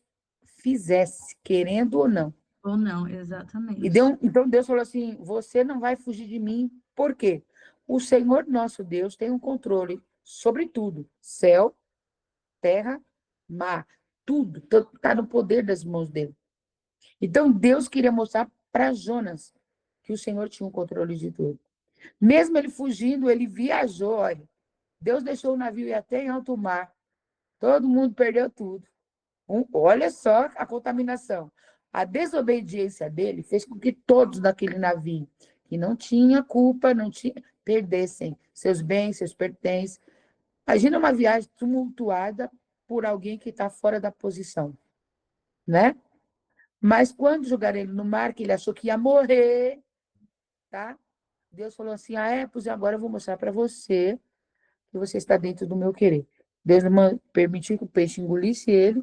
fizesse, querendo ou não. Ou não, exatamente. Então Deus falou assim: você não vai fugir de mim. Por quê? O Senhor nosso Deus tem um controle sobre tudo: céu, terra, mar, tudo está no poder das mãos dele. Então Deus queria mostrar para Jonas que o Senhor tinha um controle de tudo. Mesmo ele fugindo, ele viajou. Olha, Deus deixou o navio ir até em alto mar. Todo mundo perdeu tudo. Olha só a contaminação. A desobediência dele fez com que todos daquele navio, que não tinha culpa, perdessem seus bens, seus pertences. Imagina uma viagem tumultuada por alguém que está fora da posição, né? Mas quando jogaram ele no mar, que ele achou que ia morrer, tá? Deus falou assim: pois agora eu vou mostrar para você que você está dentro do meu querer. Deus permitiu que o peixe engolisse ele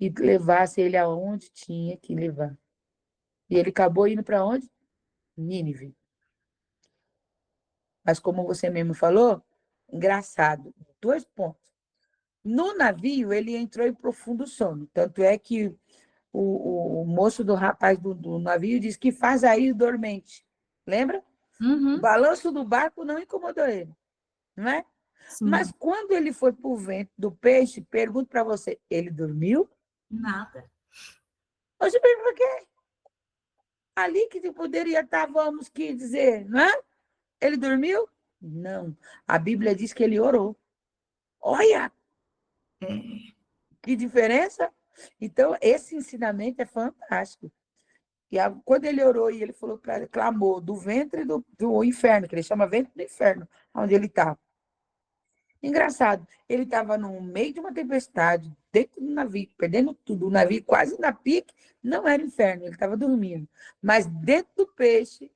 e levasse ele aonde tinha que levar. E ele acabou indo para onde? Nínive. Mas como você mesmo falou, engraçado, 2 pontos. No navio, ele entrou em profundo sono. Tanto é que o moço do rapaz do navio diz que faz aí o dormente. Lembra? O balanço do barco não incomodou ele, não é? Sim. Mas quando ele foi para o vento do peixe, pergunto para você, ele dormiu? Nada. Você pergunta por quê? Ali que poderia estar, vamos que dizer, não é? Ele dormiu? Não. A Bíblia diz que ele orou. Olha! Que diferença! Então, esse ensinamento é fantástico. E quando ele orou e ele falou para ele, clamou do ventre do inferno, que ele chama ventre do inferno, onde ele está. Engraçado, ele estava no meio de uma tempestade, dentro do navio, perdendo tudo, o navio quase na pique, não era inferno, ele estava dormindo. Mas dentro do peixe,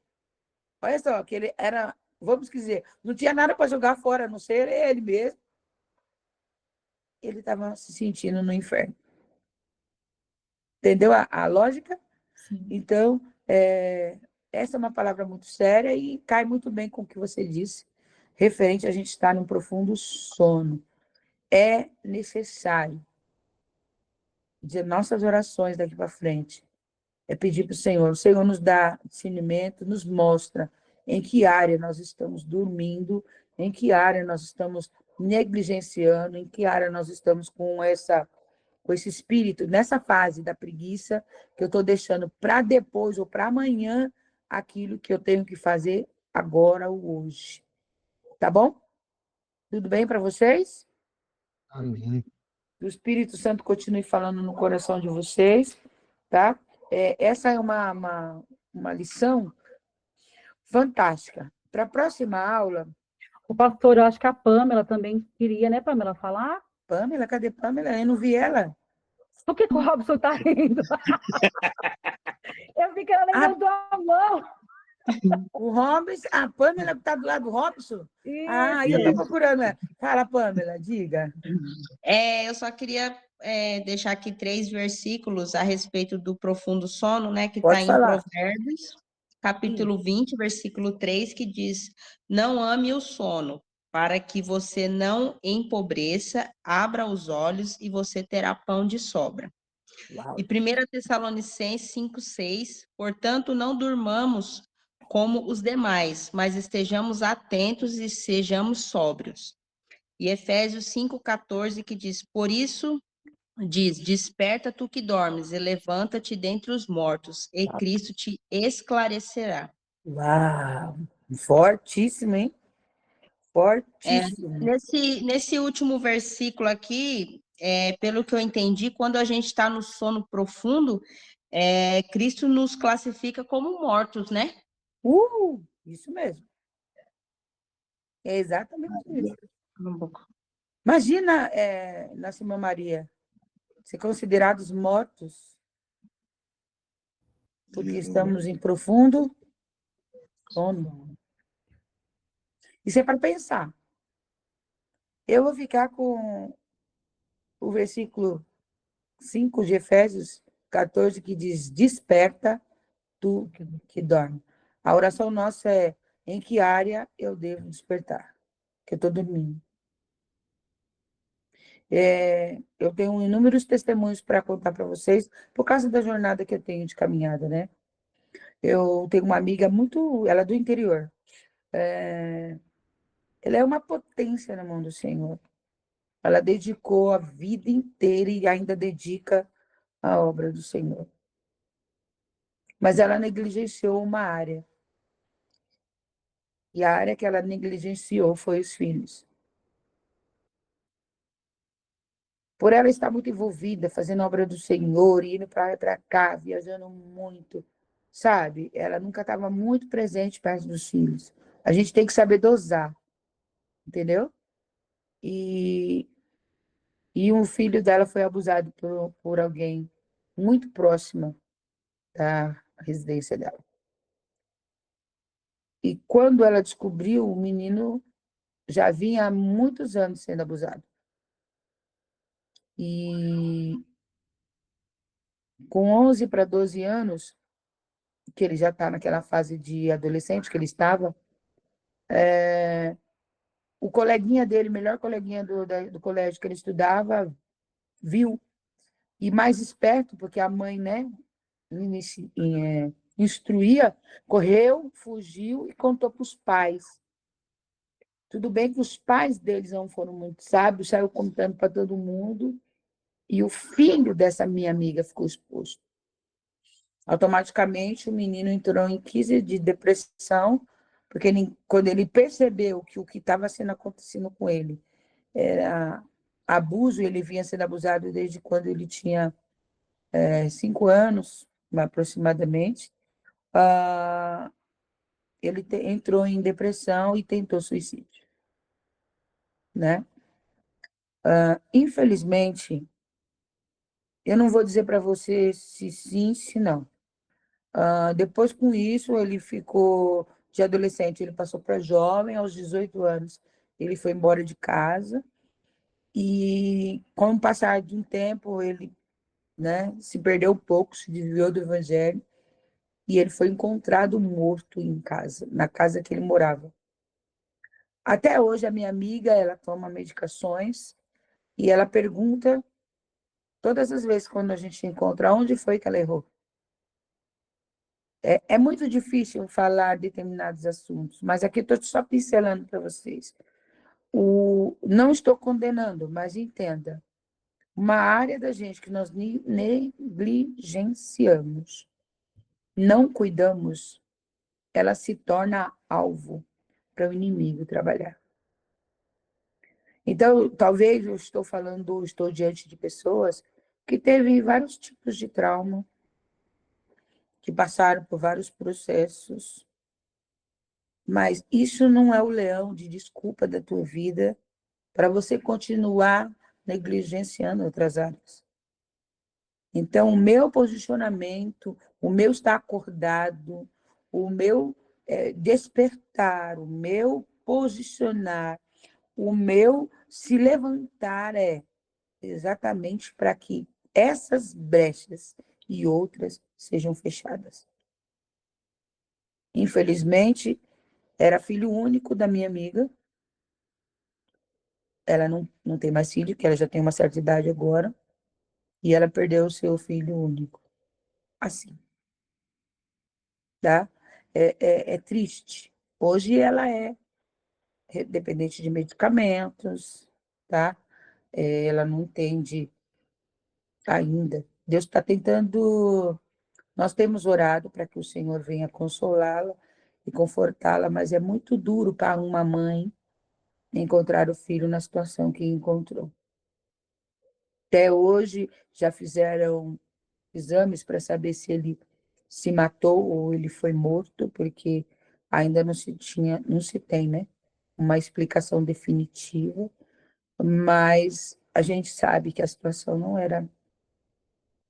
olha só, que ele era, vamos dizer, não tinha nada para jogar fora, a não ser ele mesmo. Ele estava se sentindo no inferno. Entendeu a lógica? Sim. Então, essa é uma palavra muito séria e cai muito bem com o que você disse, referente a gente estar num profundo sono. É necessário, de nossas orações daqui para frente, é pedir para o Senhor nos dá discernimento, nos mostra em que área nós estamos dormindo, em que área nós estamos negligenciando, em que área nós estamos com esse espírito, nessa fase da preguiça, que eu estou deixando para depois ou para amanhã aquilo que eu tenho que fazer agora ou hoje. Tá bom? Tudo bem para vocês? Amém. Que o Espírito Santo continue falando no coração de vocês, tá? Essa é uma lição fantástica. Para a próxima aula, O pastor, eu acho que a Pâmela também queria, né, Pâmela, falar? Pâmela, cadê Pâmela? Eu não vi ela. Por que o Robson tá rindo? Eu vi que ela levantou a mão. O Robson, a Pâmela está do lado do Robson? Isso. Eu estou procurando ela. Fala, Pâmela, diga. Eu só queria deixar aqui 3 versículos a respeito do profundo sono, né? Que está Pode em falar. Provérbios, capítulo 20, versículo 3, que diz: não ame o sono, para que você não empobreça, abra os olhos e você terá pão de sobra. Uau. E 1 Tessalonicenses 5:6, portanto, não durmamos como os demais, mas estejamos atentos e sejamos sóbrios. E Efésios 5:14, que diz, por isso, diz, desperta tu que dormes e levanta-te dentre os mortos, e Cristo te esclarecerá. Uau! Fortíssimo, hein? Fortíssimo. Nesse último versículo aqui, pelo que eu entendi, quando a gente está no sono profundo, Cristo nos classifica como mortos, né? Isso mesmo. É exatamente isso. Um pouco. Imagina, Nossa Irmã Maria, ser considerados mortos, porque estamos em profundo sono. Isso é para pensar. Eu vou ficar com o versículo 5 de Efésios 14, que diz: desperta tu que dorme. A oração nossa é: em que área eu devo despertar? Que eu estou dormindo. Eu tenho inúmeros testemunhos para contar para vocês, por causa da jornada que eu tenho de caminhada, né? Eu tenho uma amiga ela é do interior. Ela é uma potência na mão do Senhor. Ela dedicou a vida inteira e ainda dedica a obra do Senhor. Mas ela negligenciou uma área. E a área que ela negligenciou foi os filhos. Por ela estar muito envolvida, fazendo a obra do Senhor, indo para cá, viajando muito, sabe? Ela nunca estava muito presente perto dos filhos. A gente tem que saber dosar, entendeu? E um filho dela foi abusado por alguém muito próximo da residência dela. E quando ela descobriu, o menino já vinha há muitos anos sendo abusado. E com 11 para 12 anos, que ele já está naquela fase de adolescente que ele estava, o coleguinha dele, melhor coleguinha do colégio que ele estudava, viu. E mais esperto, porque a mãe, né, instruía, correu, fugiu e contou para os pais. Tudo bem que os pais deles não foram muito sábios, saiu contando para todo mundo, e o filho dessa minha amiga ficou exposto. Automaticamente, o menino entrou em crise de depressão, porque quando ele percebeu que o que estava acontecendo com ele era abuso, ele vinha sendo abusado desde quando ele tinha 5 anos, aproximadamente, ele entrou em depressão e tentou suicídio, né? Infelizmente, eu não vou dizer para você se sim, se não. Depois, com isso, ele ficou de adolescente, ele passou para jovem, aos 18 anos, ele foi embora de casa, e com o passar de um tempo, ele, né, se perdeu um pouco, se desviou do evangelho, e ele foi encontrado morto em casa, na casa que ele morava. Até hoje, a minha amiga, ela toma medicações, e ela pergunta, todas as vezes quando a gente encontra, onde foi que ela errou. É muito difícil falar determinados assuntos, mas aqui estou só pincelando para vocês. Não estou condenando, mas entenda. Uma área da gente que nós negligenciamos, não cuidamos, ela se torna alvo para o inimigo trabalhar. Então, talvez eu estou diante de pessoas que teve vários tipos de trauma, que passaram por vários processos, mas isso não é o leão de desculpa da tua vida para você continuar negligenciando outras áreas. Então, o meu posicionamento, o meu estar acordado, o meu despertar, o meu posicionar, o meu se levantar é exatamente para que essas brechas e outras sejam fechadas. Infelizmente, era filho único da minha amiga. Ela não tem mais filho, porque ela já tem uma certa idade agora. E ela perdeu o seu filho único. Assim. Tá? É triste. Hoje ela é dependente de medicamentos, tá? Ela não entende ainda. Deus está tentando. Nós temos orado para que o Senhor venha consolá-la e confortá-la, mas é muito duro para uma mãe encontrar o filho na situação que encontrou. Até hoje já fizeram exames para saber se ele se matou ou ele foi morto, porque ainda não se tem, né, uma explicação definitiva, mas a gente sabe que a situação não era,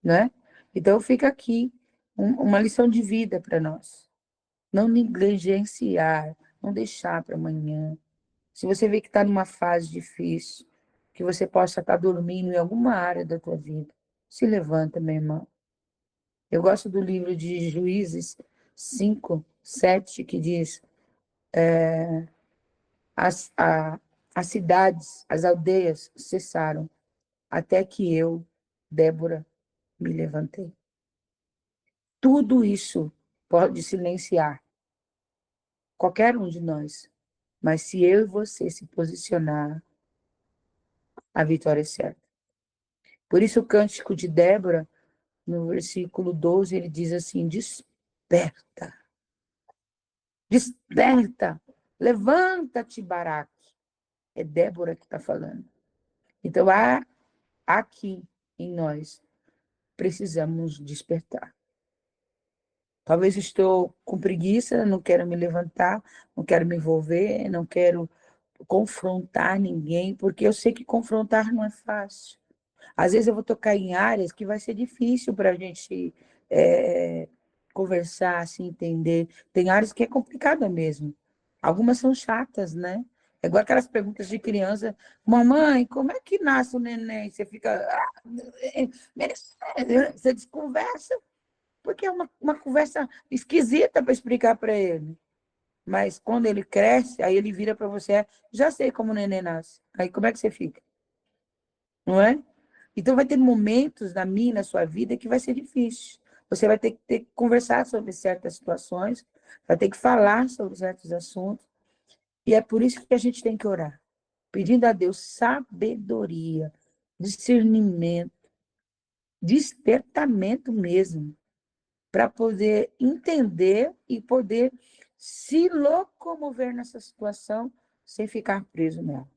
né? Então fica aqui uma lição de vida para nós. Não negligenciar, não deixar para amanhã. Se você vê que está numa fase difícil, que você possa estar dormindo em alguma área da tua vida, se levanta, meu irmão. Eu gosto do livro de Juízes 5:7, que diz: as, a, as cidades, as aldeias cessaram, até que eu, Débora, me levantei. Tudo isso pode silenciar qualquer um de nós, mas se eu e você se posicionar, a vitória é certa. Por isso o cântico de Débora, no versículo 12, ele diz assim: desperta, desperta, levanta-te, Baraque. É Débora que está falando. Então, há aqui em nós, precisamos despertar. Talvez estou com preguiça, não quero me levantar, não quero me envolver, não quero confrontar ninguém, porque eu sei que confrontar não é fácil. Às vezes eu vou tocar em áreas que vai ser difícil para a gente conversar, se entender. Tem áreas que é complicada mesmo. Algumas são chatas, né? É igual aquelas perguntas de criança: mamãe, como é que nasce o neném? Você fica. Você desconversa, porque é uma conversa esquisita para explicar para ele. Mas quando ele cresce, aí ele vira para você: já sei como o neném nasce. Aí como é que você fica? Não é? Então, vai ter momentos na minha e na sua vida que vai ser difícil. Você vai ter que conversar sobre certas situações, vai ter que falar sobre certos assuntos. E é por isso que a gente tem que orar, pedindo a Deus sabedoria, discernimento, despertamento mesmo, para poder entender e poder se locomover nessa situação sem ficar preso nela.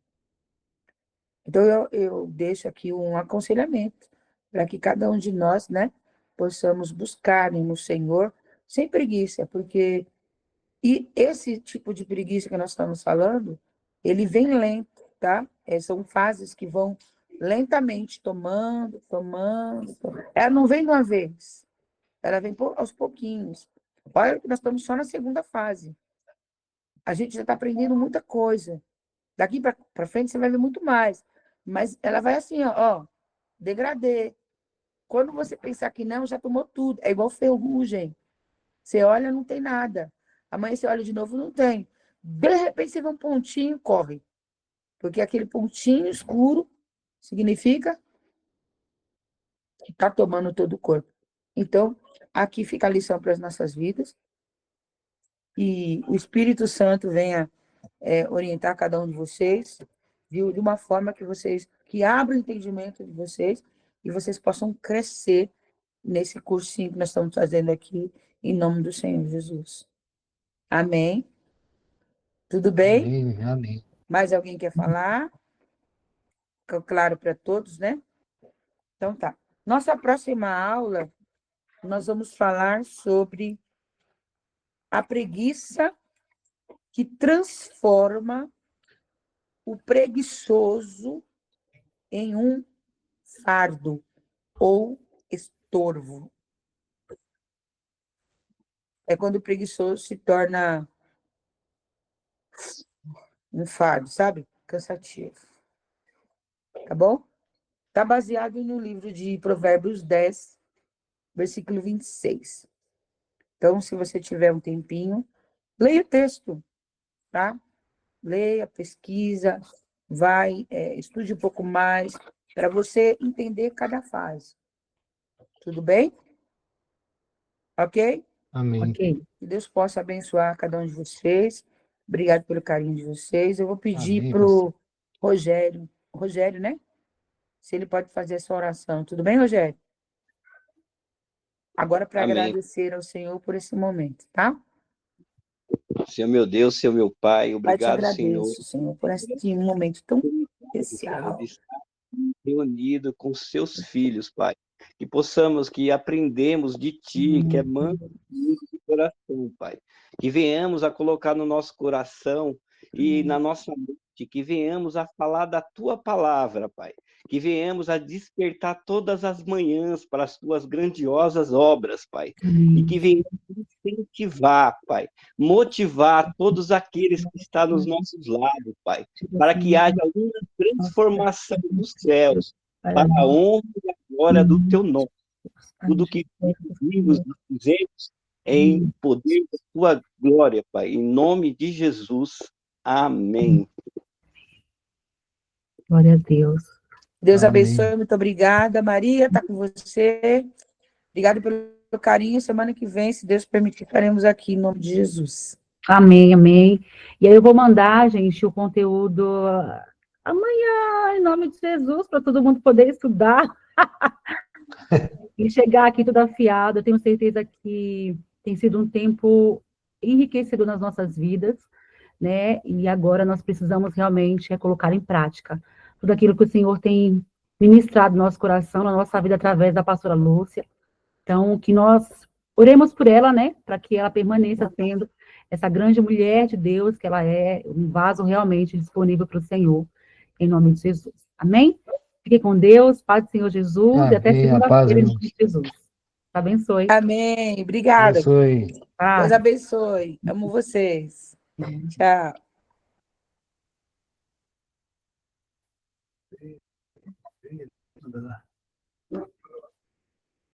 Então, eu deixo aqui um aconselhamento para que cada um de nós, né, possamos buscar no Senhor sem preguiça, porque esse tipo de preguiça que nós estamos falando, ele vem lento, tá? São fases que vão lentamente tomando. Ela não vem de uma vez, ela vem aos pouquinhos. Olha que nós estamos só na segunda fase. A gente já está aprendendo muita coisa. Daqui para frente você vai ver muito mais. Mas ela vai assim, ó, degradê. Quando você pensar que não, já tomou tudo. É igual ferrugem. Você olha, não tem nada. Amanhã você olha de novo, não tem. De repente você vê um pontinho, corre. Porque aquele pontinho escuro significa que está tomando todo o corpo. Então, aqui fica a lição para as nossas vidas. E o Espírito Santo venha orientar cada um de vocês, viu? De uma forma que abra o entendimento de vocês e vocês possam crescer nesse cursinho que nós estamos fazendo aqui, em nome do Senhor Jesus. Amém? Tudo bem? Amém, amém. Mais alguém quer falar? Ficou claro para todos, né? Então tá. Nossa próxima aula, nós vamos falar sobre a preguiça que transforma o preguiçoso em um fardo ou estorvo. É quando o preguiçoso se torna um fardo, sabe? Cansativo. Tá bom? Tá baseado no livro de Provérbios 10, versículo 26. Então, se você tiver um tempinho, leia o texto, tá? Leia, pesquisa, estude um pouco mais, para você entender cada fase. Tudo bem? Ok? Amém. Ok. Que Deus possa abençoar cada um de vocês. Obrigado pelo carinho de vocês. Eu vou pedir Amém, para o Rogério, né? Se ele pode fazer essa oração. Tudo bem, Rogério? Agora, para Amém. agradecer ao Senhor por esse momento, tá? Senhor meu Deus, Senhor meu Pai, Pai, te obrigado, Senhor, agradeço, Senhor, por este momento tão especial. de estar reunido com seus filhos, Pai. que possamos, que aprendemos de Ti, que é manso de coração, Pai. Que venhamos a colocar no nosso coração e na nossa mente, que venhamos a falar da Tua palavra, Pai. Que venhamos a despertar todas as manhãs para as Tuas grandiosas obras, Pai. E que venhamos incentivar, Pai, motivar todos aqueles que estão nos nossos lados, Pai, para que haja uma transformação dos céus, para a honra e a glória do Teu nome. Tudo que vimos, nós fizemos, é em poder da Tua glória, Pai. Em nome de Jesus. Amém. Glória a Deus. Deus Amém. abençoe, muito obrigada. Maria, está com você. Obrigada pelo carinho. Semana que vem, se Deus permitir, estaremos aqui em nome de Jesus. Amém, amém. E aí eu vou mandar, gente, o conteúdo amanhã, em nome de Jesus, para todo mundo poder estudar e chegar aqui tudo afiado. Eu tenho certeza que tem sido um tempo enriquecedor nas nossas vidas, né? E agora nós precisamos realmente colocar em prática tudo aquilo que o Senhor tem ministrado no nosso coração, na nossa vida, através da pastora Lúcia. Então, que nós oremos por ela, né? Para que ela permaneça sendo essa grande mulher de Deus, que ela é um vaso realmente disponível para o Senhor, em nome de Jesus. Amém? Fique com Deus, paz do Senhor Jesus, e até Amém. A paz, segunda-feira, em irmãos. nome de Jesus. Abençoe. Amém. Obrigada. Abençoe. Paz. Deus abençoe. Amo vocês. Tchau.